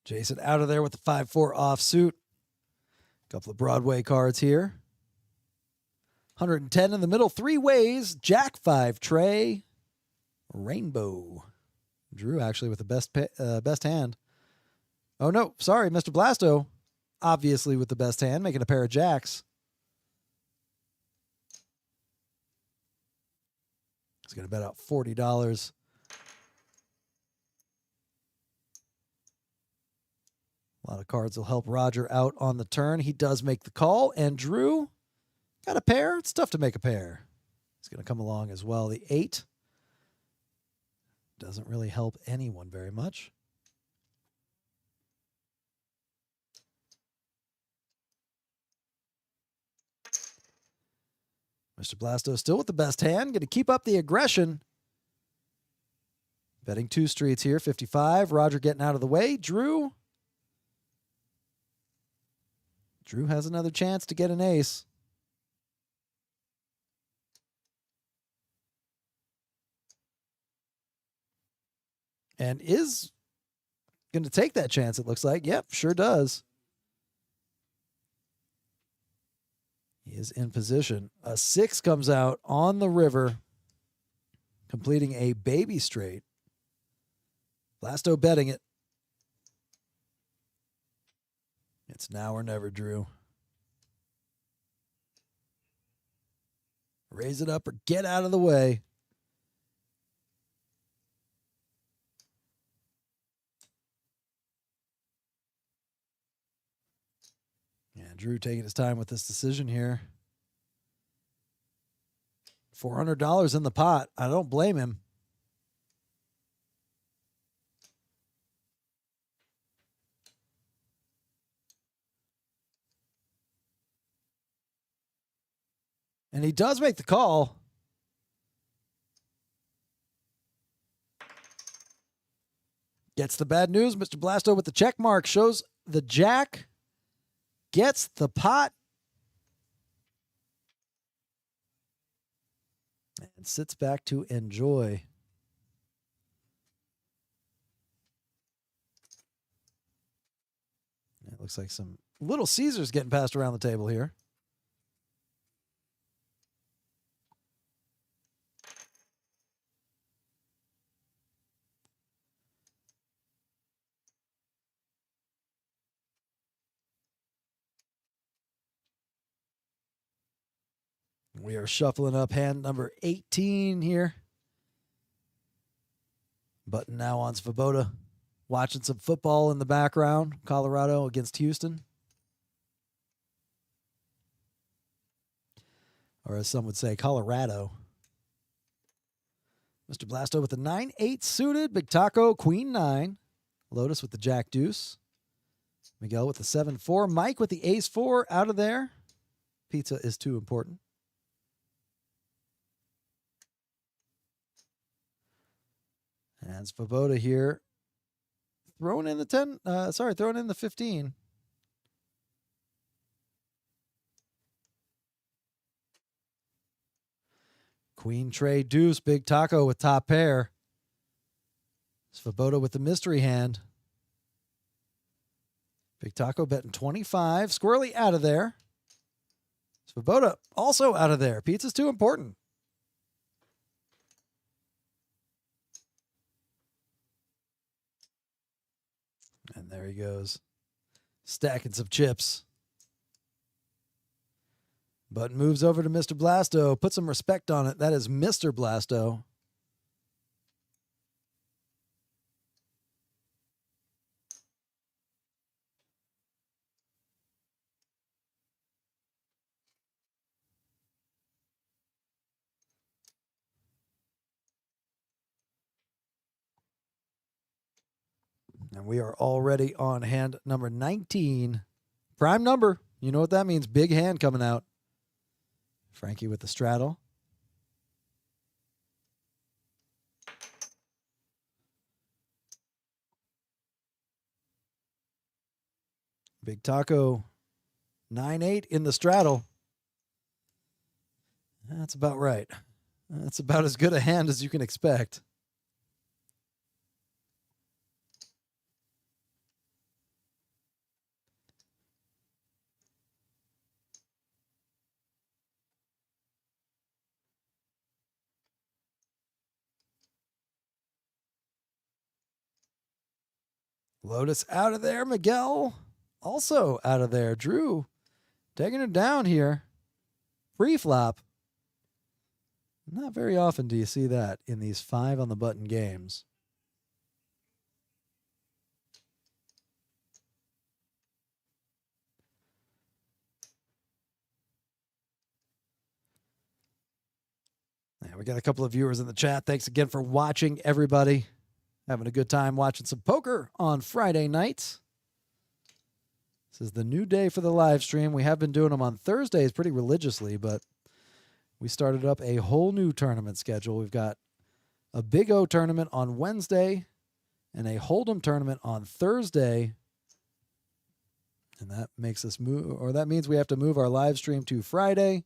Jason out of there with the 5-4 offsuit. Couple of Broadway cards here. 110 in the middle, 3 ways. Jack 5 tray. Rainbow. Drew actually with the best hand. Oh, no. Sorry, Mr. Blasto. Obviously with the best hand, making a pair of jacks. He's going to bet out $40. A lot of cards will help Roger out on the turn. He does make the call. And Drew got a pair. It's tough to make a pair. He's going to come along as well. The 8 doesn't really help anyone very much. Mr. Blasto still with the best hand. Going to keep up the aggression. Betting 2 streets here. 55. Roger getting out of the way. Drew has another chance to get an ace. And is going to take that chance, it looks like. Yep, sure does. He is in position. A 6 comes out on the river, completing a baby straight. Blasto betting it. It's now or never, Drew. Raise it up or get out of the way. Yeah, Drew taking his time with this decision here. $400 in the pot. I don't blame him. And he does make the call. Gets the bad news. Mr. Blasto with the check mark shows the jack. Gets the pot. And sits back to enjoy. It looks like some Little Caesars getting passed around the table here. We are shuffling up hand number 18 here. Button now on Svoboda. Watching some football in the background. Colorado against Houston. Or as some would say, Colorado. Mr. Blasto with the 9-8 suited. Big Taco, Queen 9. Lotus with the Jack Deuce. Miguel with the 7-4. Mike with the Ace 4 out of there. Pizza is too important. And Svoboda here throwing in the 10, throwing in the 15. Queen, trade, deuce, big taco with top pair. Svoboda with the mystery hand. Big taco betting 25. Squirrely out of there. Svoboda also out of there. Pizza's too important. And there he goes. Stacking some chips. Button moves over to Mr. Blasto. Put some respect on it. That is Mr. Blasto. And we are already on hand number 19. Prime number. You know what that means. Big hand coming out. Frankie with the straddle. Big taco. 9-8 in the straddle. That's about right. That's about as good a hand as you can expect. Lotus out of there. Miguel also out of there. Drew taking her down here. Free flop. Not very often do you see that in these 5 on the button games. Yeah, we got a couple of viewers in the chat. Thanks again for watching, everybody. Having a good time watching some poker on Friday nights. This is the new day for the live stream. We have been doing them on Thursdays pretty religiously, but we started up a whole new tournament schedule. We've got a Big O tournament on Wednesday and a Hold'em tournament on Thursday. And that makes us move, or that means we have to move our live stream to Friday,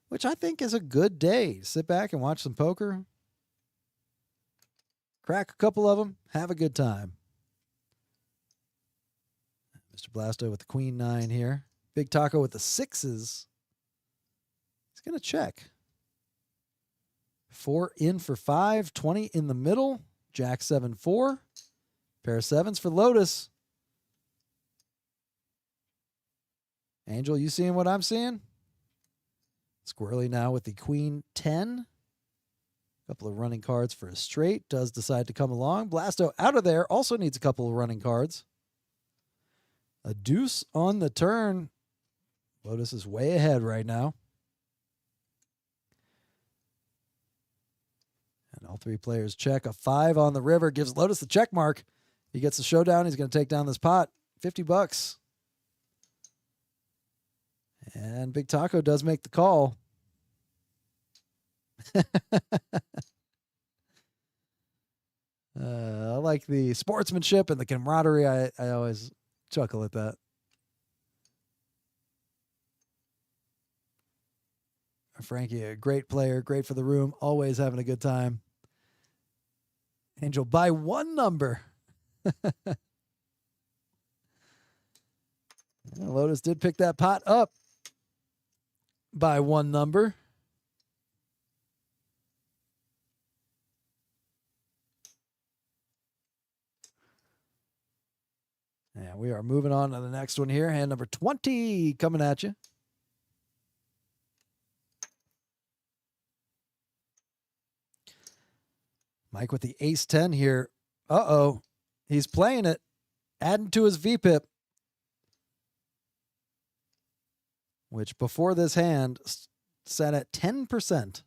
which I think is a good day. Sit back and watch some poker. Crack a couple of them. Have a good time. Mr. Blasto with the Queen 9 here. Big Taco with the 6s. He's going to check. 4 in for 5. 20 in the middle. Jack 7-4. Pair of 7s for Lotus. Angel, you seeing what I'm seeing? Squirrely now with the Queen 10. Couple of running cards for a straight. Does decide to come along. Blasto out of there. Also needs a couple of running cards. A deuce on the turn. Lotus is way ahead right now. And all 3 players check. A 5 on the river gives Lotus the check mark. He gets the showdown. He's going to take down this pot. $50. And Big Taco does make the call. I like the sportsmanship and the camaraderie. I always chuckle at that. Frankie, a great player, great for the room, always having a good time. Angel by 1 number. Lotus did pick that pot up by 1 number. Yeah, we are moving on to the next one here. Hand number 20 coming at you. Mike with the ace-10 here. Uh-oh. He's playing it. Adding to his VPIP. Which before this hand sat at 10%.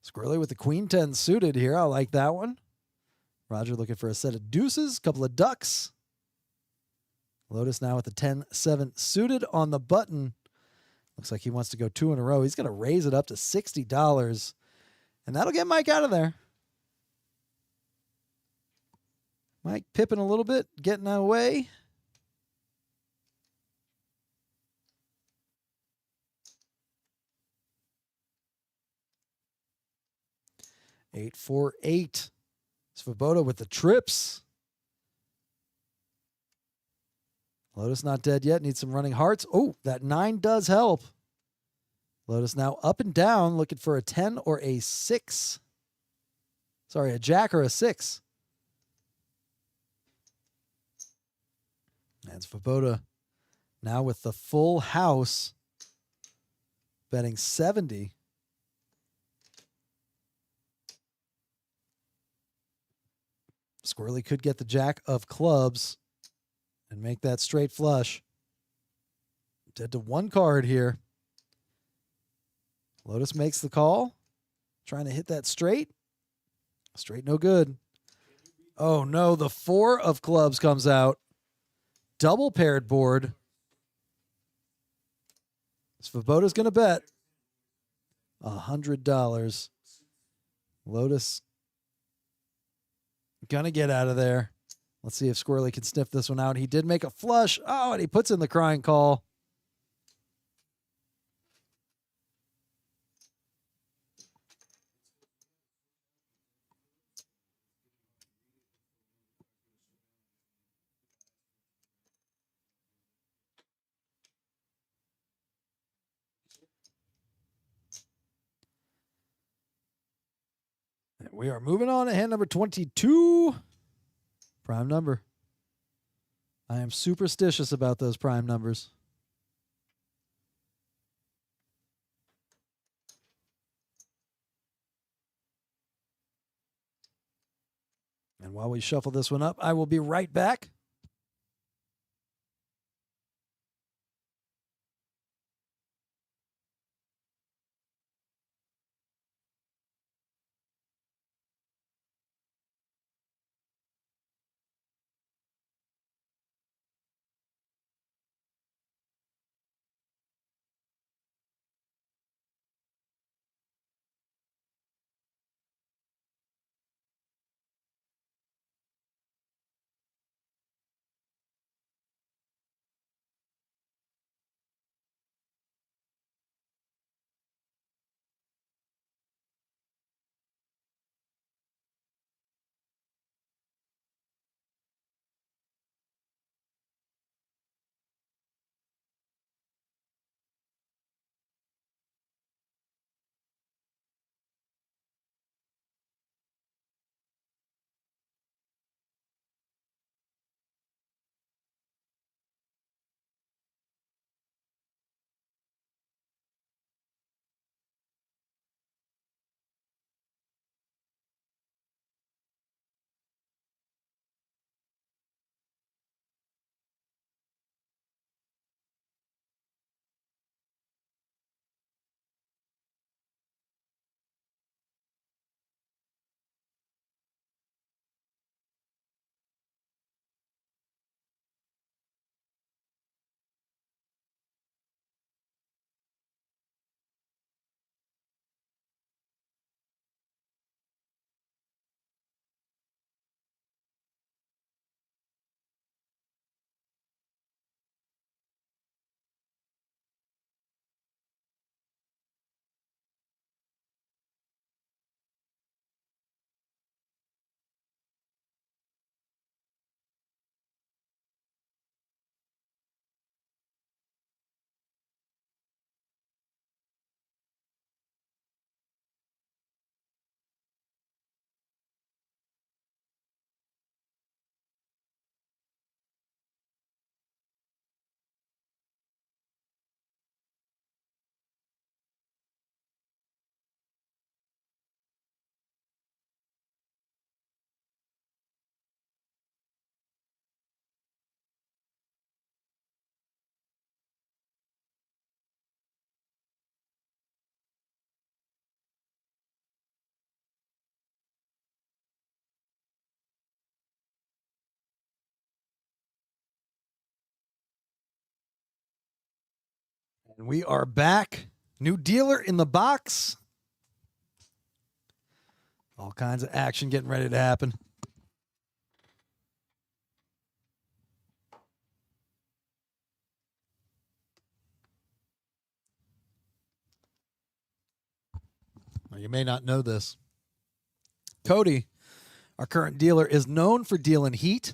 Squirrely with the Queen 10 suited here. I like that one. Roger looking for a set of deuces, couple of ducks. Lotus now with the 10-7 suited on the button. Looks like he wants to go 2 in a row. He's going to raise it up to $60. And that'll get Mike out of there. Mike pipping a little bit, getting away. 848. Svoboda with the trips. Lotus not dead yet. Needs some running hearts. Oh, that 9 does help. Lotus now up and down, looking for a 10 or a 6. Sorry, a jack or a 6. And Svoboda now with the full house, betting 70. Squirrely could get the jack of clubs and make that straight flush. Dead to 1 card here. Lotus makes the call. Trying to hit that straight. Straight no good. Oh no, the 4 of clubs comes out. Double paired board. Svoboda's going to bet $100. Lotus going to get out of there. Let's see if Squirrely can sniff this one out. He did make a flush. Oh, and he puts in the crying call. We are moving on to hand number 22. Prime number. I am superstitious about those prime numbers. And while we shuffle this one up, I will be right back. And we are back. New dealer in the box. All kinds of action getting ready to happen. Well, you may not know this. Cody, our current dealer, is known for dealing heat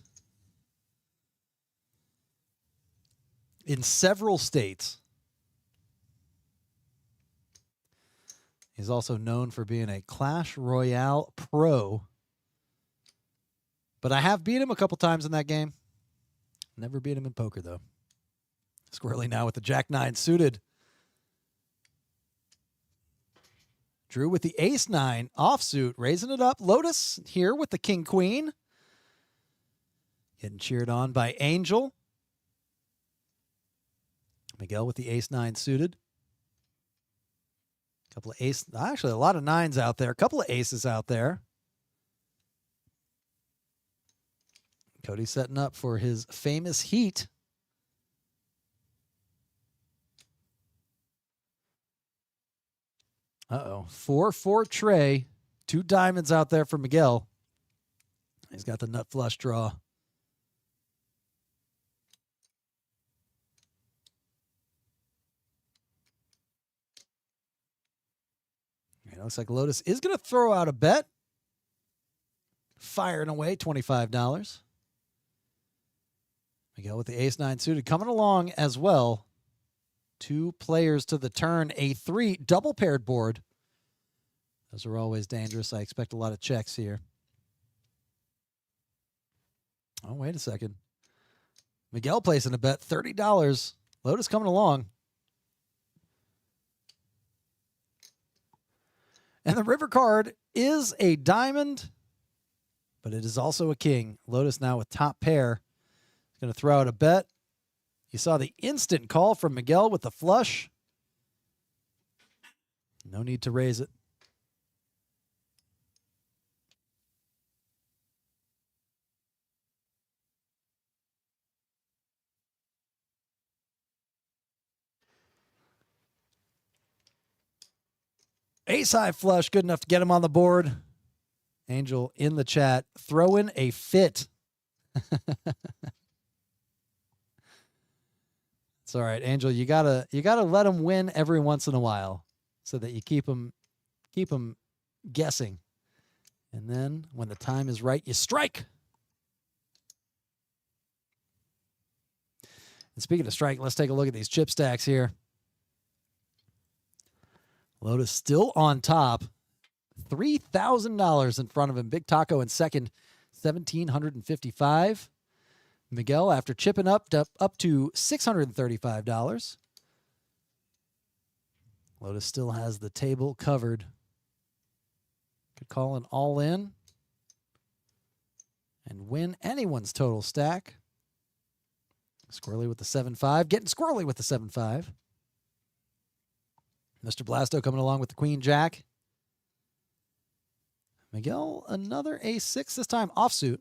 in several states. He's also known for being a Clash Royale pro. But I have beat him a couple times in that game. Never beat him in poker, though. Squirrely now with the Jack-9 suited. Drew with the Ace-9 offsuit, raising it up. Lotus here with the King-Queen. Getting cheered on by Angel. Miguel with the Ace-9 suited. Couple of aces. Actually, a lot of nines out there. A couple of aces out there. Cody setting up for his famous heat. Uh-oh. 4-4 tray. 2 diamonds out there for Miguel. He's got the nut flush draw. It looks like Lotus is going to throw out a bet. Firing away $25. Miguel with the Ace-9 suited coming along as well. 2 players to the turn. A 3 double paired board. Those are always dangerous. I expect a lot of checks here. Oh, wait a second. Miguel placing a bet, $30. Lotus coming along. And the river card is a diamond, but it is also a king. Lotus now with top pair. He's going to throw out a bet. You saw the instant call from Miguel with the flush. No need to raise it. Ace-high flush, good enough to get him on the board. Angel in the chat, throwing a fit. It's all right, Angel. You gotta let him win every once in a while, so that you keep him guessing. And then when the time is right, you strike. And speaking of strike, let's take a look at these chip stacks here. Lotus still on top. $3,000 in front of him. Big Taco in second, $1,755. Miguel, after chipping up to $635. Lotus still has the table covered. Could call an all-in and win anyone's total stack. Squirrely with the 7-5. Getting squirrely with the 7-5. Mr. Blasto coming along with the Queen Jack. Miguel, another ace-6, this time offsuit.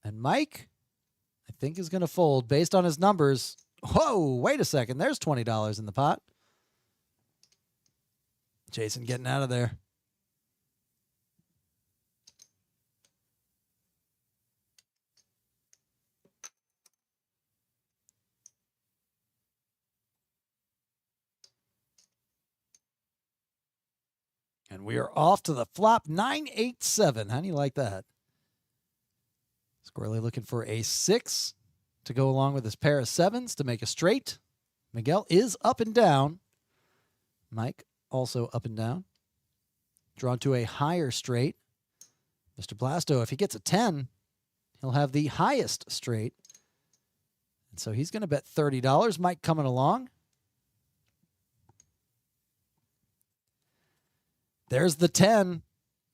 And Mike, I think, is going to fold based on his numbers. Whoa, wait a second. There's $20 in the pot. Jason getting out of there. And we are off to the flop, 9-8-7. How do you like that? Squirrely looking for a 6 to go along with his pair of 7s to make a straight. Miguel is up and down. Mike also up and down. Drawn to a higher straight. Mr. Blasto, if he gets a 10, he'll have the highest straight. And so he's going to bet $30. Mike coming along. There's the 10.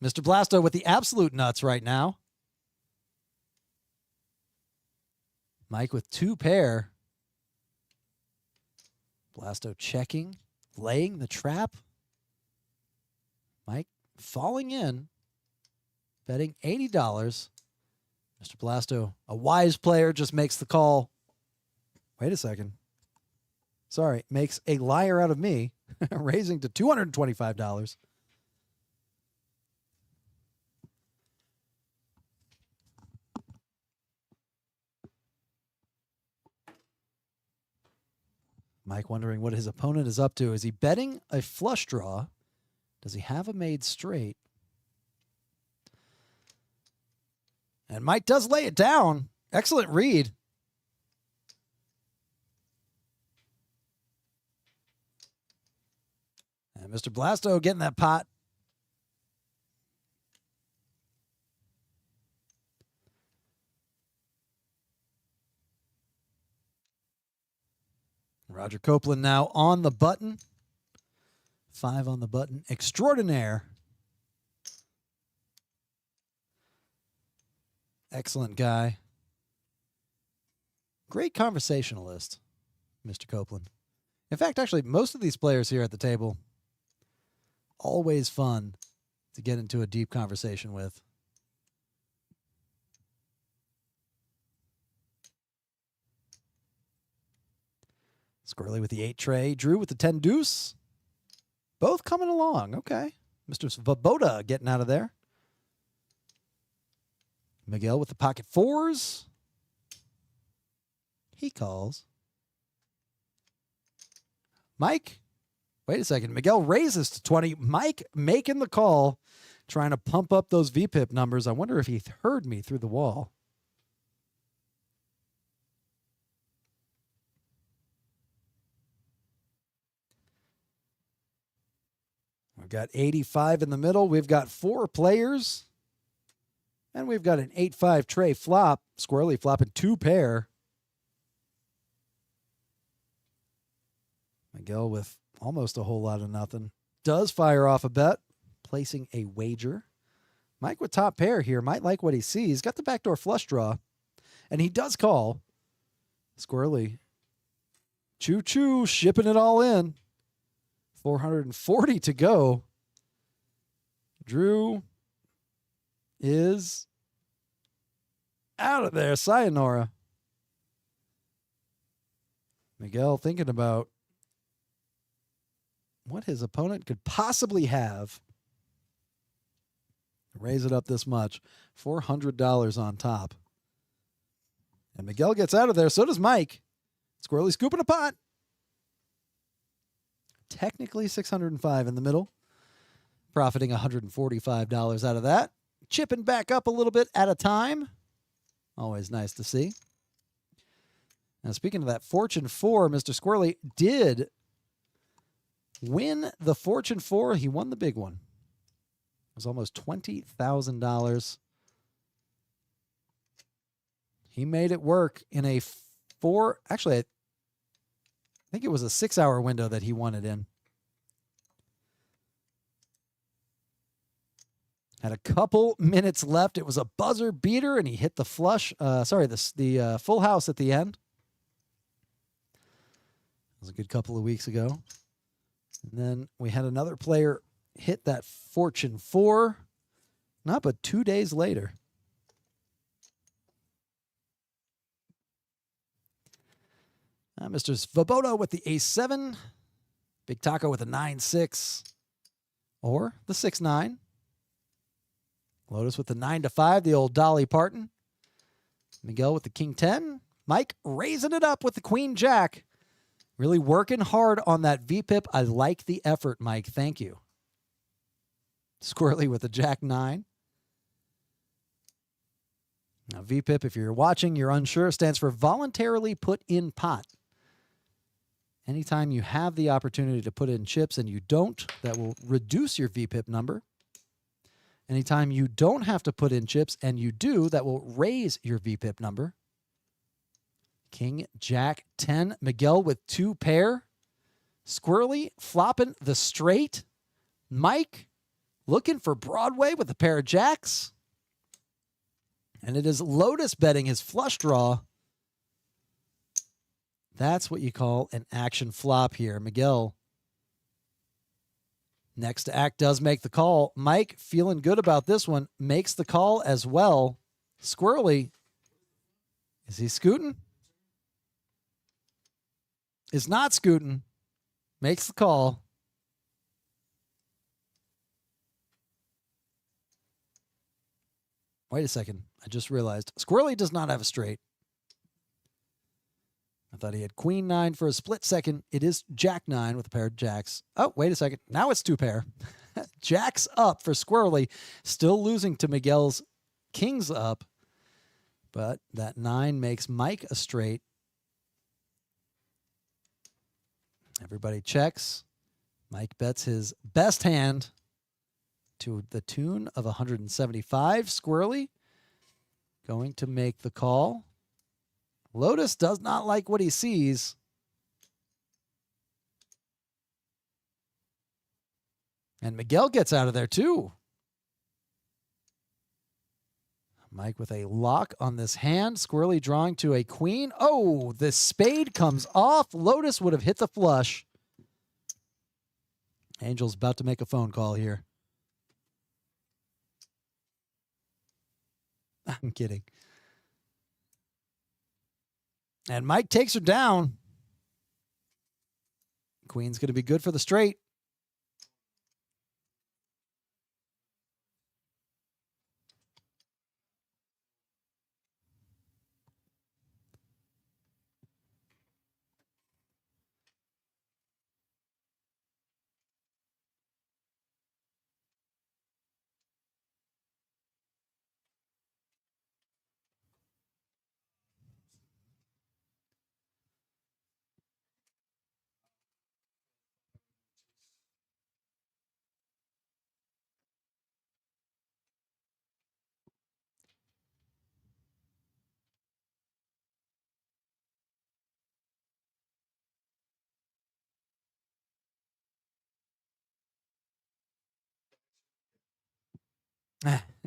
Mr. Blasto with the absolute nuts right now. Mike with 2 pair. Blasto checking, laying the trap. Mike falling in, betting $80. Mr. Blasto, a wise player, just makes the call. Wait a second. Sorry, makes a liar out of me, raising to $225. Mike wondering what his opponent is up to. Is he betting a flush draw? Does he have a made straight? And Mike does lay it down. Excellent read. And Mr. Blasto getting that pot. Roger Copeland now on the button. 5 on the button. Extraordinaire. Excellent guy. Great conversationalist, Mr. Copeland. In fact, actually, most of these players here at the table, always fun to get into a deep conversation with. Squirrely with the 8 tray. Drew with the 10 deuce. Both coming along. Okay. Mr. Svoboda getting out of there. Miguel with the pocket 4s. He calls. Mike. Wait a second. Miguel raises to 20. Mike making the call. Trying to pump up those VPIP numbers. I wonder if he heard me through the wall. We've got 85 in the middle. We've got 4 players. And we've got an 8-5 tray flop. Squirrely flopping 2 pair. Miguel with almost a whole lot of nothing. Does fire off a bet. Placing a wager. Mike with top pair here. Might like what he sees. Got the backdoor flush draw. And he does call. Squirrely. Choo-choo. Shipping it all in. 440 to go. Drew is out of there. Sayonara. Miguel thinking about what his opponent could possibly have. Raise it up this much. $400 on top. And Miguel gets out of there. So does Mike. Squirrely scooping a pot. Technically 605 in the middle. Profiting $145 out of that. Chipping back up a little bit at a time. Always nice to see. Now, speaking of that Fortune 4, Mr. Squirrely did win the Fortune 4. He won the big one. It was almost $20,000. He made it work in a 4... Actually, I think it was a 6-hour window that he won it in. Had a couple minutes left. It was a buzzer beater, and he hit the flush. The full house at the end. It was a good couple of weeks ago. And then we had another player hit that Fortune 4, not but 2 days later. Mr. Svoboda with the ace-7. Big Taco with a 9-6. Or the 6-9. Lotus with the 9-5, the old Dolly Parton. Miguel with the king-10. Mike raising it up with the queen-jack. Really working hard on that VPIP. I like the effort, Mike. Thank you. Squirrely with the jack-9. Now, VPIP, if you're watching, you're unsure, stands for voluntarily put in pot. Anytime you have the opportunity to put in chips and you don't, that will reduce your VPIP number. Anytime you don't have to put in chips and you do, that will raise your VPIP number. King, Jack, 10. Miguel with 2 pair. Squirrely flopping the straight. Mike looking for Broadway with a pair of jacks. And it is Lotus betting his flush draw. That's what you call an action flop here. Miguel, next to act, does make the call. Mike, feeling good about this one, makes the call as well. Squirrely, is he scooting? Is not scooting. Makes the call. Wait a second. I just realized Squirrely does not have a straight. I thought he had queen 9 for a split second. It is jack 9 with a pair of jacks. Oh, wait a second. Now it's 2 pair. Jacks up for Squirrely. Still losing to Miguel's kings up. But that 9 makes Mike a straight. Everybody checks. Mike bets his best hand to the tune of 175. Squirrely going to make the call. Lotus does not like what he sees. And Miguel gets out of there too. Mike with a lock on this hand. Squirrely drawing to a queen. Oh, the spade comes off. Lotus would have hit the flush. Angel's about to make a phone call here. I'm kidding. And Mike takes her down. Queen's going to be good for the straight.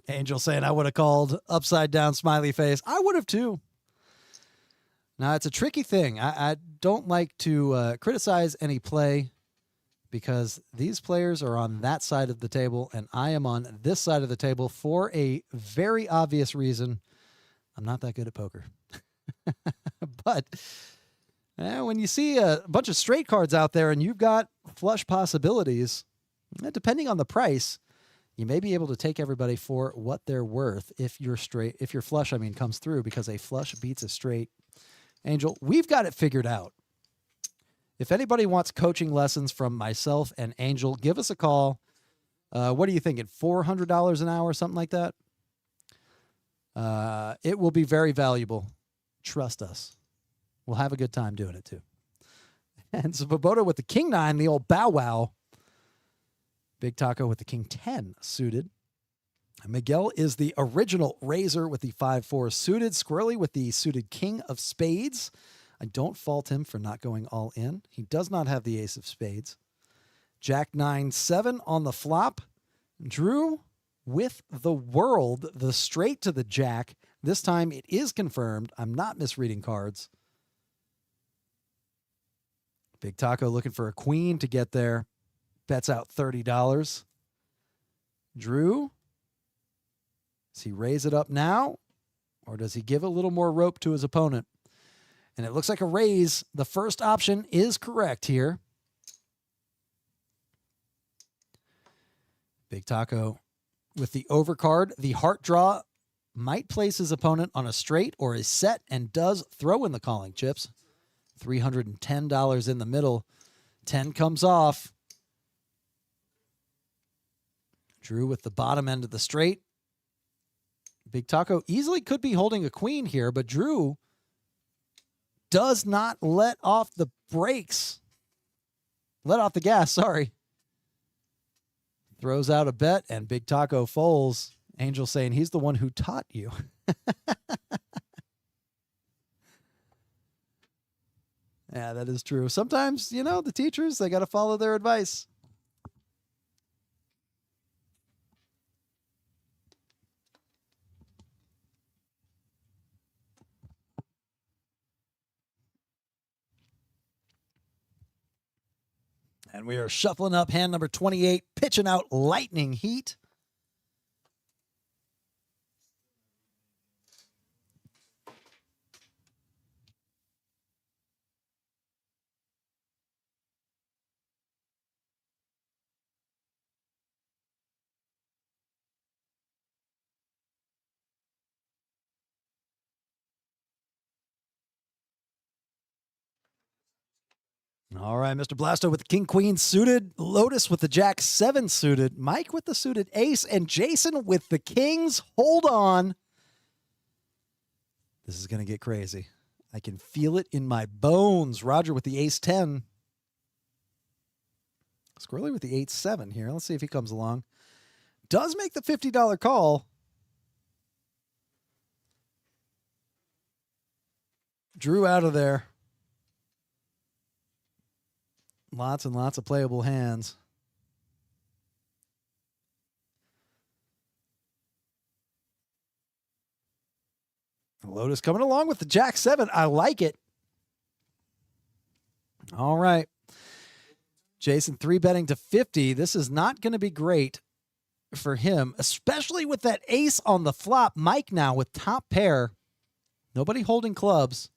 Angel saying I would have called upside down smiley face. I would have too. Now, it's a tricky thing. I don't like to criticize any play because these players are on that side of the table and I am on this side of the table for a very obvious reason. I'm not that good at poker. But when you see a bunch of straight cards out there and you've got flush possibilities, depending on the price, you may be able to take everybody for what they're worth if your flush, comes through, because a flush beats a straight. Angel, we've got it figured out. If anybody wants coaching lessons from myself and Angel, give us a call. What are you thinking? $400 an hour, something like that? It will be very valuable. Trust us. We'll have a good time doing it too. And Svoboda with the King 9, the old bow wow. Big Taco with the King 10 suited. Miguel is the original Razor with the 5-4 suited. Squirrely with the suited King of Spades. I don't fault him for not going all in. He does not have the Ace of Spades. Jack 9-7 on the flop. Drew with the World, the straight to the Jack. This time it is confirmed. I'm not misreading cards. Big Taco looking for a queen to get there. Bets out $30. Drew, does he raise it up now, or does he give a little more rope to his opponent? And it looks like a raise. The first option is correct here. Big Taco with the overcard. The heart draw might place his opponent on a straight or is set and does throw in the calling chips. $310 in the middle. 10 comes off. Drew with the bottom end of the straight. Big Taco easily could be holding a queen here, but Drew does not let off the brakes. Let off the gas, sorry. Throws out a bet, and Big Taco folds. Angel saying he's the one who taught you. Yeah, that is true. Sometimes, the teachers, they got to follow their advice. And we are shuffling up hand number 28, pitching out lightning heat. All right, Mr. Blasto with the King Queen suited, Lotus with the Jack 7 suited, Mike with the suited Ace, and Jason with the Kings. Hold on. This is going to get crazy. I can feel it in my bones. Roger with the ace-10. Squirrely with the 8-7 here. Let's see if he comes along. Does make the $50 call. Drew out of there. Lots and lots of playable hands. Lotus coming along with the Jack-7. I like it. All right. Jason 3-betting to 50. This is not going to be great for him, especially with that ace on the flop. Mike now with top pair. Nobody holding clubs.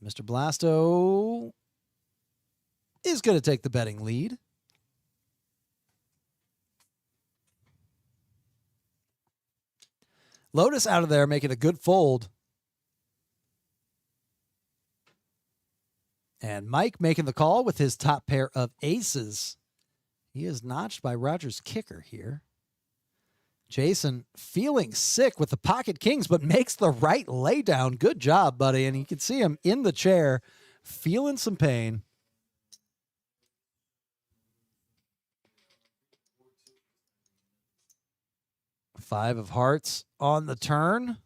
Mr. Blasto is going to take the betting lead. Lotus out of there making a good fold. And Mike making the call with his top pair of aces. He is notched by Roger's kicker here. Jason feeling sick with the pocket kings, but makes the right laydown. Good job, buddy. And you can see him in the chair feeling some pain. Five of hearts on the turn.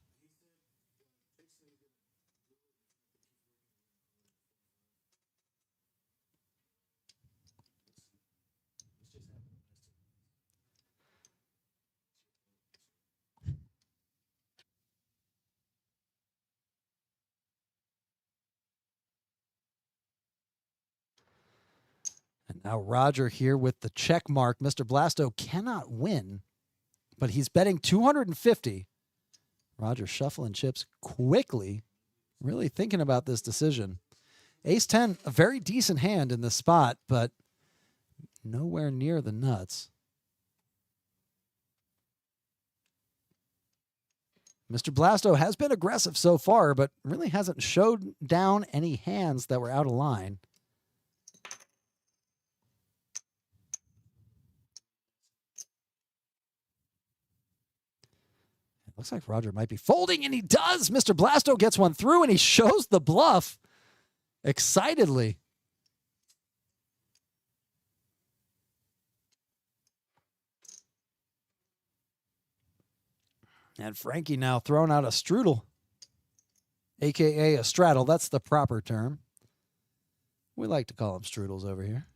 And now Roger here with the check mark. Mr. Blasto cannot win, but he's betting 250. Roger shuffling chips quickly, really thinking about this decision. Ace-10, a very decent hand in this spot, but nowhere near the nuts. Mr. Blasto has been aggressive so far, but really hasn't showed down any hands that were out of line. Looks like Roger might be folding, and he does. Mr. Blasto gets one through, and he shows the bluff excitedly. And Frankie now throwing out a strudel, a.k.a. a straddle. That's the proper term. We like to call them strudels over here.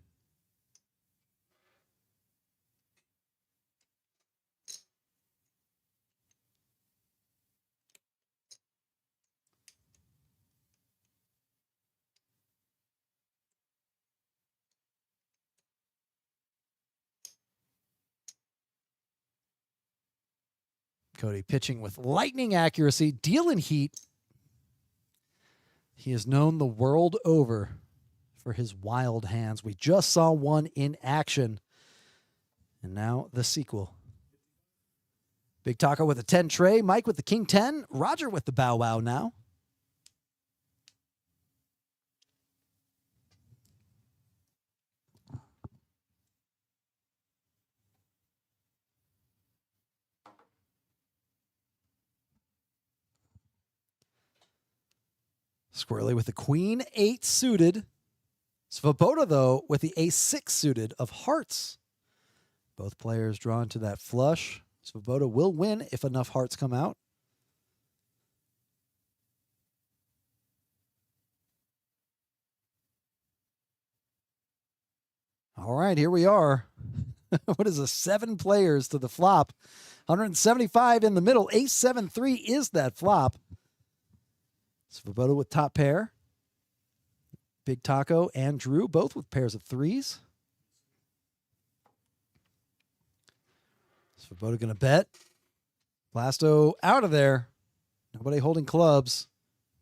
Cody pitching with lightning accuracy, dealing heat. He is known the world over for his wild hands. We just saw one in action. And now the sequel. Big Taco with a 10 tray. Mike with the king 10. Roger with the bow wow now. Squirrely with the queen 8 suited. Svoboda, though, with the ace 6 suited of hearts. Both players drawn to that flush. Svoboda will win if enough hearts come out. All right, here we are. What is this? 7 players to the flop. 175 in the middle. Ace 7-3 is that flop. Svoboda with top pair. Big Taco and Drew, both with pairs of 3s. Svoboda going to bet. Blasto out of there. Nobody holding clubs.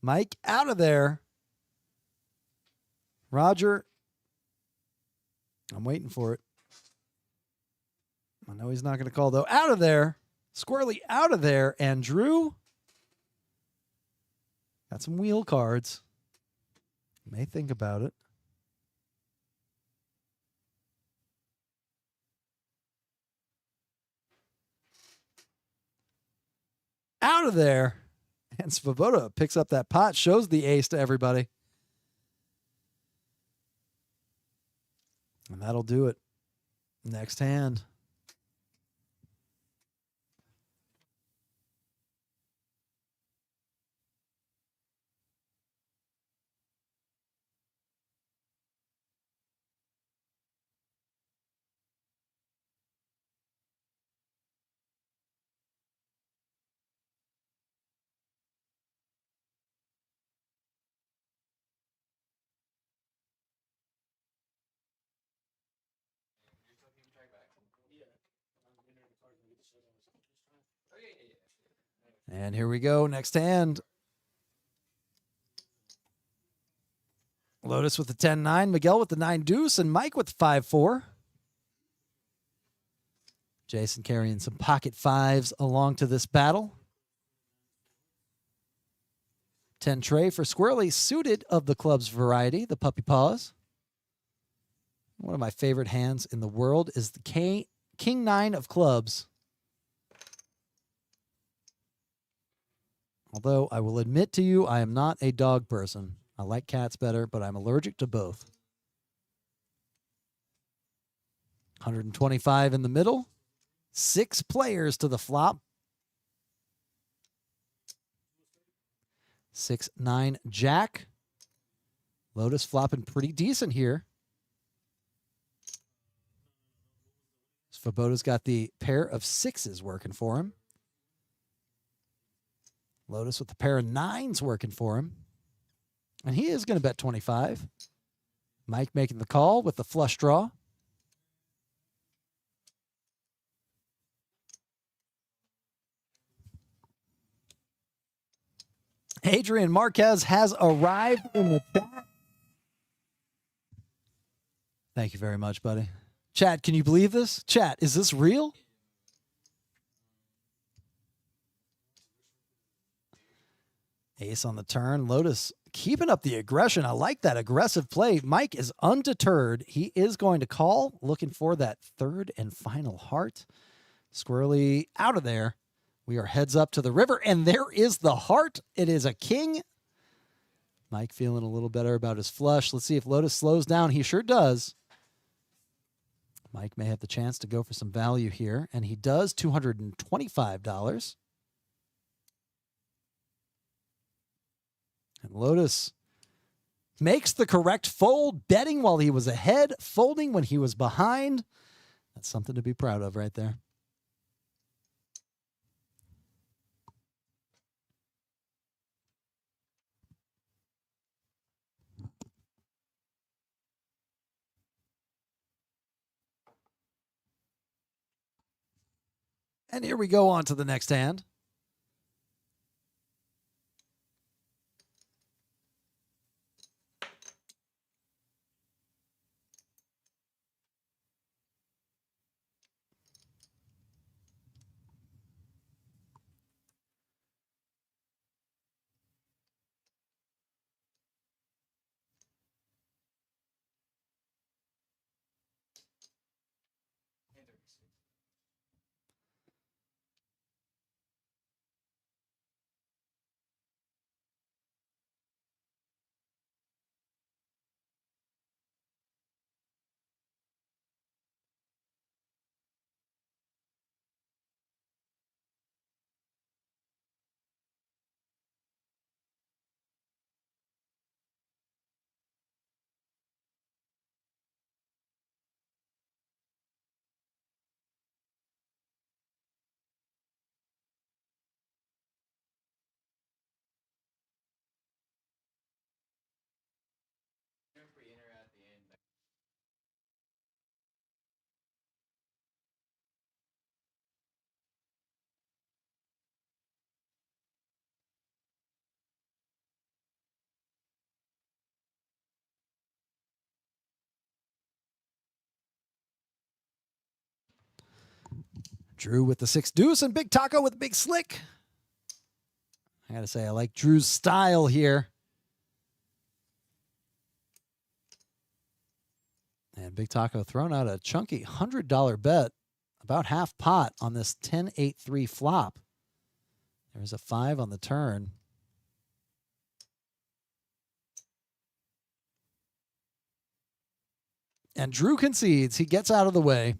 Mike out of there. Roger. I'm waiting for it. I know he's not going to call, though. Out of there. Squirrely out of there. And Drew got some wheel cards. May think about it. Out of there. And Svoboda picks up that pot, shows the ace to everybody. And that'll do it. Next hand. And here we go. Next hand. Lotus with the 10-9, Miguel with the 9-deuce, and Mike with the 5-4. Jason carrying some pocket fives along to this battle. 10 tray for Squirrely, suited of the club's variety, the puppy paws. One of my favorite hands in the world is the King 9 of clubs. Although I will admit to you, I am not a dog person. I like cats better, but I'm allergic to both. 125 in the middle. 6 players to the flop. 6-9 Jack. Lotus flopping pretty decent here. Svoboda's got the pair of 6s working for him. Lotus with the pair of 9s working for him. And he is going to bet 25. Mike making the call with the flush draw. Adrian Marquez has arrived in the chat. Thank you very much, buddy. Chat, can you believe this? Chat, is this real? Ace on the turn. Lotus keeping up the aggression. I like that aggressive play. Mike is undeterred. He is going to call, looking for that third and final heart. Squirrely out of there. We are heads up to the river, and there is the heart. It is a king. Mike feeling a little better about his flush. Let's see if Lotus slows down. He sure does. Mike may have the chance to go for some value here, and he does. $225. And Lotus makes the correct fold, betting while he was ahead, folding when he was behind. That's something to be proud of right there. And here we go on to the next hand. Drew with the 6-deuce and Big Taco with Big Slick. I got to say, I like Drew's style here. And Big Taco throwing out a chunky $100 bet, about half pot on this 10-8-3 flop. There's a 5 on the turn. And Drew concedes. He gets out of the way.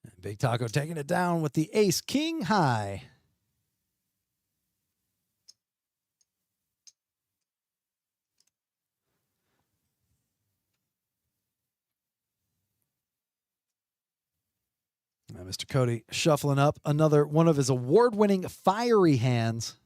And Big Taco taking it down with the ace king high. Now Mr. Cody shuffling up another one of his award-winning fiery hands.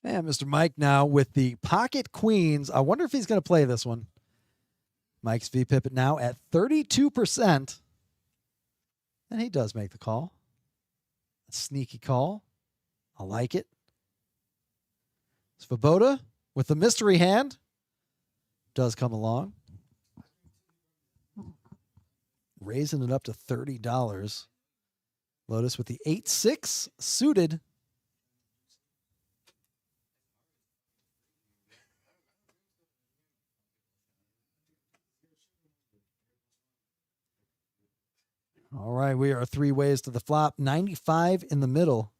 And Mr. Mike now with the pocket queens. I wonder if he's going to play this one. Mike's VPIP now at 32%. And he does make the call. A sneaky call. I like it. Svoboda with the mystery hand. Does come along. Raising it up to $30. Lotus with the 8-6 suited. All right, we are 3 ways to the flop. 95 in the middle.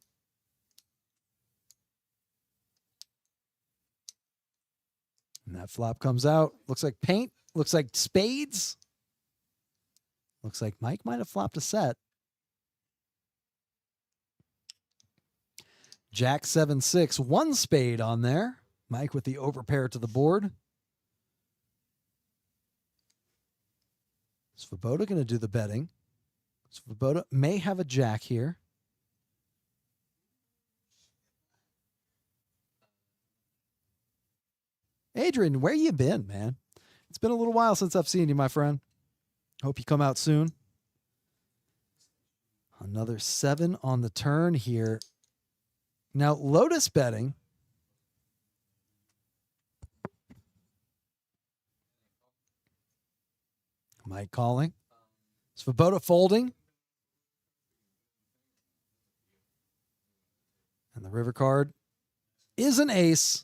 And that flop comes out. Looks like paint. Looks like spades. Looks like Mike might have flopped a set. Jack 7-6. 1 spade on there. Mike with the overpair to the board. Svoboda going to do the betting. Svoboda may have a jack here. Adrian, where you been, man? It's been a little while since I've seen you, my friend. Hope you come out soon. Another 7 on the turn here. Now, Lotus betting. Mike calling. Svoboda folding. And the river card is an ace.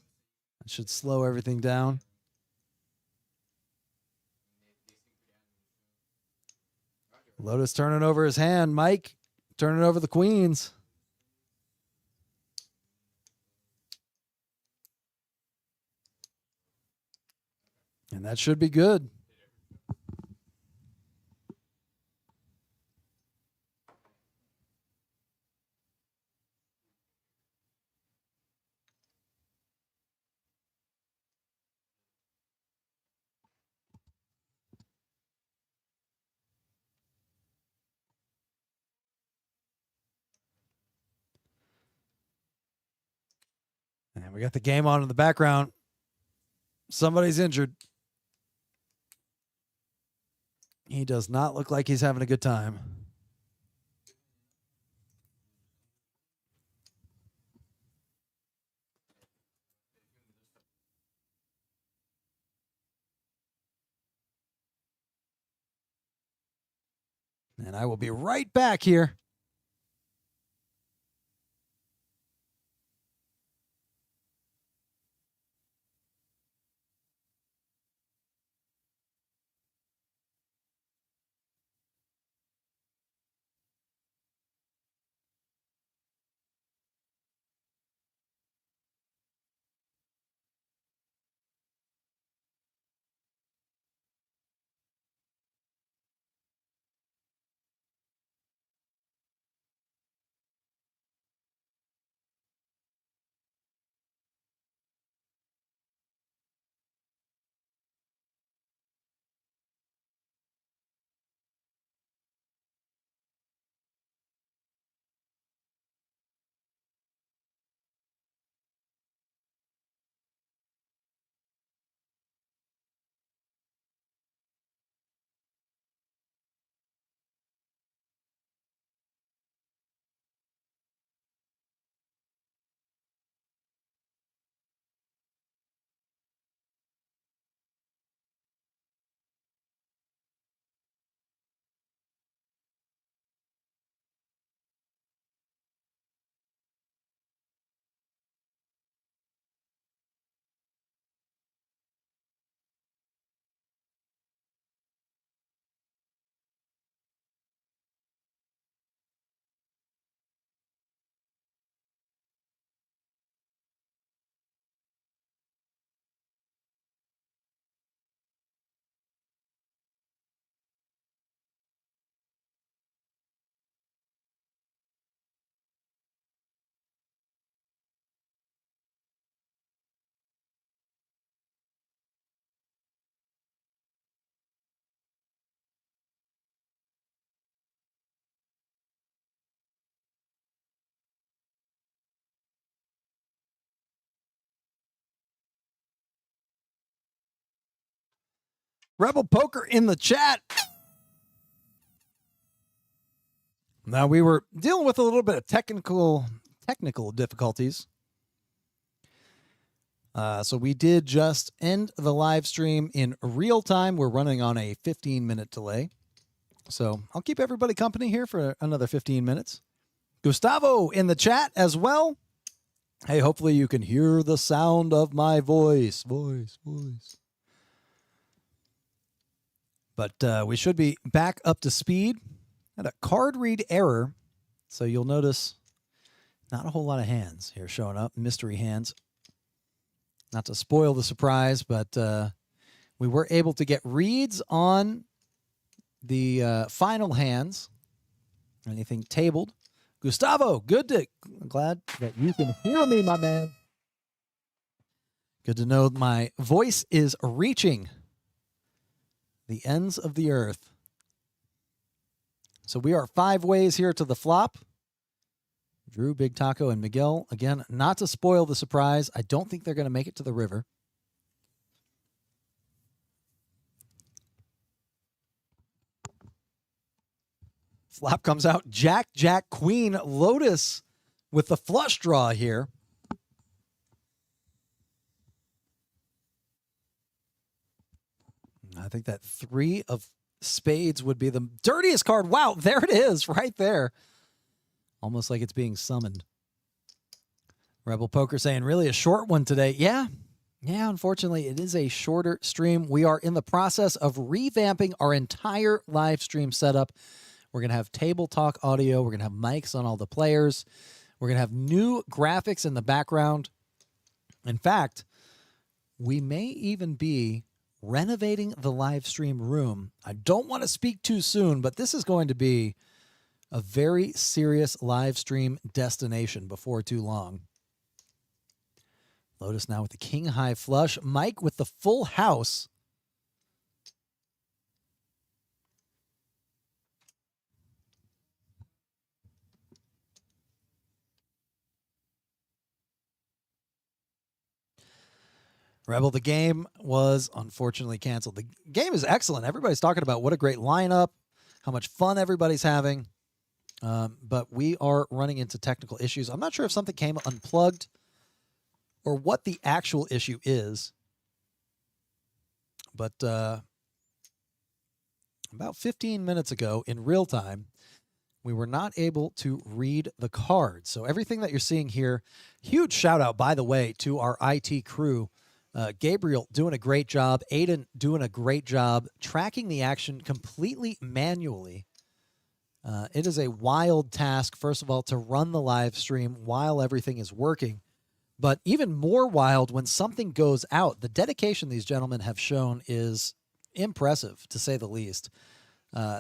That should slow everything down. Lotus turning over his hand. Mike turning over the queens. And that should be good. And we got the game on in the background. Somebody's injured. He does not look like he's having a good time. And I will be right back here. Rebel Poker in the chat. Now, we were dealing with a little bit of technical difficulties. So we did just end the live stream in real time. We're running on a 15-minute delay. So I'll keep everybody company here for another 15 minutes. Gustavo in the chat as well. Hey, hopefully you can hear the sound of my voice. But we should be back up to speed. Had a card read error, so you'll notice not a whole lot of hands here showing up, mystery hands. Not to spoil the surprise, but we were able to get reads on the final hands. Anything tabled. Gustavo, I'm glad that you can hear me, my man. Good to know my voice is reaching the ends of the earth. So we are 5 ways here to the flop. Drew, Big Taco, and Miguel. Again, not to spoil the surprise, I don't think they're going to make it to the river. Flop comes out. Jack, Jack, Queen, Lotus with the flush draw here. I think that 3 of spades would be the dirtiest card. Wow, there it is right there. Almost like it's being summoned. Rebel Poker saying, really a short one today. Yeah, unfortunately, it is a shorter stream. We are in the process of revamping our entire live stream setup. We're going to have table talk audio. We're going to have mics on all the players. We're going to have new graphics in the background. In fact, we may even be renovating the live stream room. I don't want to speak too soon, but this is going to be a very serious live stream destination before too long. Lotus now with the king high flush. Mike with the full house. Rebel, the game was unfortunately canceled. The game is excellent. Everybody's talking about what a great lineup, how much fun everybody's having. But we are running into technical issues. I'm not sure if something came unplugged or what the actual issue is. But about 15 minutes ago in real time, we were not able to read the cards. So everything that you're seeing here, huge shout out, by the way, to our IT crew. Gabriel doing a great job. Aiden doing a great job tracking the action completely manually. It is a wild task, first of all, to run the live stream while everything is working. But even more wild when something goes out. The dedication these gentlemen have shown is impressive, to say the least.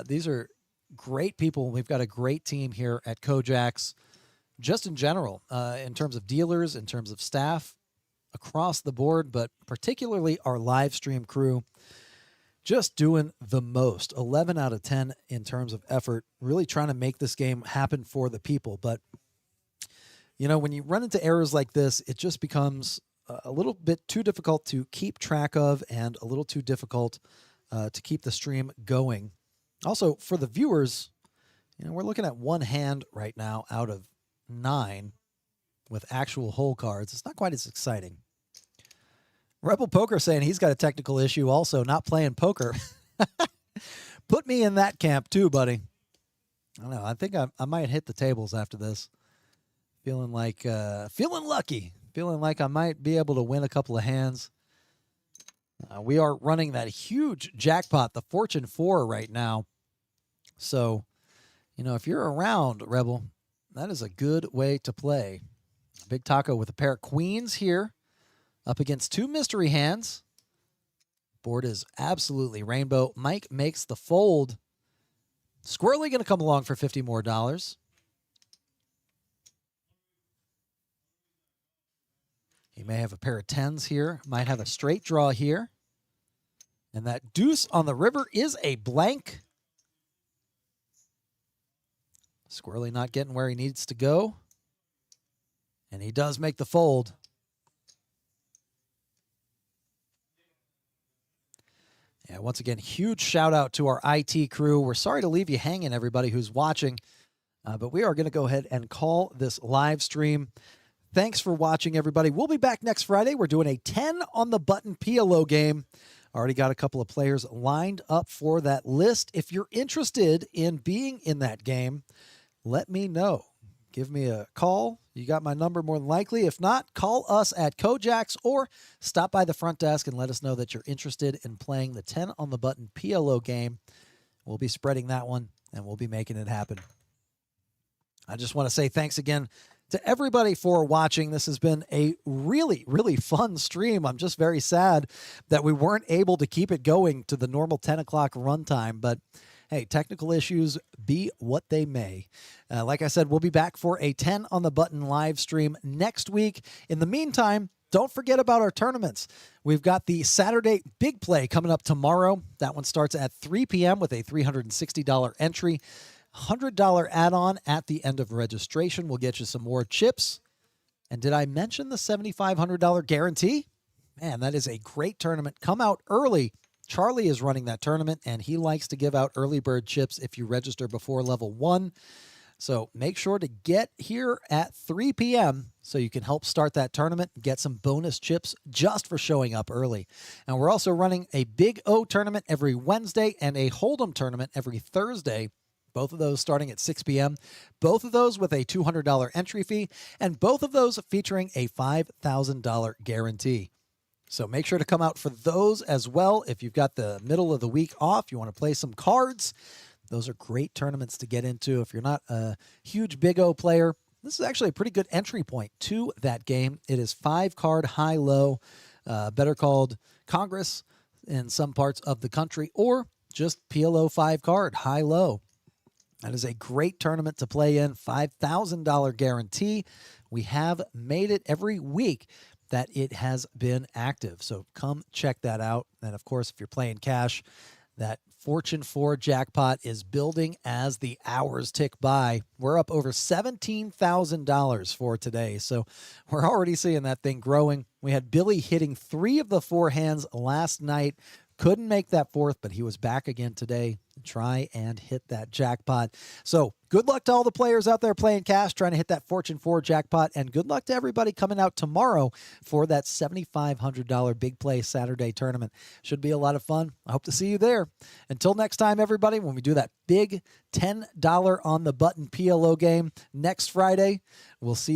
These are great people. We've got a great team here at KoJack's, just in general, in terms of dealers, in terms of staff, across the board, but particularly our live stream crew, just doing the most. 11 out of 10 in terms of effort, really trying to make this game happen for the people. But, you know, when you run into errors like this, it just becomes a little bit too difficult to keep track of and a little too difficult to keep the stream going. Also, for the viewers, you know, we're looking at 1 hand right now out of 9 with actual hole cards. It's not quite as exciting. Rebel Poker saying he's got a technical issue also, not playing poker. Put me in that camp too, buddy. I don't know. I think I might hit the tables after this. Feeling like, feeling lucky. Feeling like I might be able to win a couple of hands. We are running that huge jackpot, the Fortune 4 right now. So, you know, if you're around, Rebel, that is a good way to play. Big Taco with a pair of queens here, up against 2 mystery hands. Board is absolutely rainbow. Mike makes the fold. Squirrely going to come along for $50 more. He may have a pair of 10s here. Might have a straight draw here. And that deuce on the river is a blank. Squirrely not getting where he needs to go. And he does make the fold. Yeah, once again, huge shout out to our IT crew. We're sorry to leave you hanging, everybody who's watching, but we are going to go ahead and call this live stream. Thanks for watching, everybody. We'll be back next Friday. We're doing a 10 on the button PLO game. Already got a couple of players lined up for that list. If you're interested in being in that game, let me know. Give me a call. You got my number more than likely. If not, call us at KoJack's or stop by the front desk and let us know that you're interested in playing the 10 on the button PLO game. We'll be spreading that one, and we'll be making it happen. I just want to say thanks again to everybody for watching. This has been a really, really fun stream. I'm just very sad that we weren't able to keep it going to the normal 10 o'clock runtime, but hey, technical issues be what they may. Like I said, we'll be back for a 10 on the button live stream next week. In the meantime, don't forget about our tournaments. We've got the Saturday Big Play coming up tomorrow. That one starts at 3 p.m. with a $360 entry. $100 add-on at the end of registration. We'll get you some more chips. And did I mention the $7,500 guarantee? Man, that is a great tournament. Come out early. Charlie is running that tournament, and he likes to give out early bird chips if you register before level 1. So make sure to get here at 3 p.m. so you can help start that tournament and get some bonus chips just for showing up early. And we're also running a Big O tournament every Wednesday and a Hold'em tournament every Thursday. Both of those starting at 6 p.m. Both of those with a $200 entry fee, and both of those featuring a $5,000 guarantee. So make sure to come out for those as well. If you've got the middle of the week off, you want to play some cards, those are great tournaments to get into. If you're not a huge Big O player, this is actually a pretty good entry point to that game. It is 5-card high-low, better called Congress in some parts of the country, or just PLO 5-card high-low. That is a great tournament to play in, $5,000 guarantee. We have made it every week that it has been active. So come check that out. And of course, if you're playing cash, that Fortune Four Jackpot is building as the hours tick by. We're up over $17,000 for today. So we're already seeing that thing growing. We had Billy hitting 3 of the 4 hands last night. Couldn't make that 4th, but he was back again today to try and hit that jackpot. So good luck to all the players out there playing cash, trying to hit that Fortune 4 jackpot, and good luck to everybody coming out tomorrow for that $7,500 Big Play Saturday tournament. Should be a lot of fun. I hope to see you there. Until next time, everybody, when we do that big $10 on the button PLO game next Friday, we'll see you.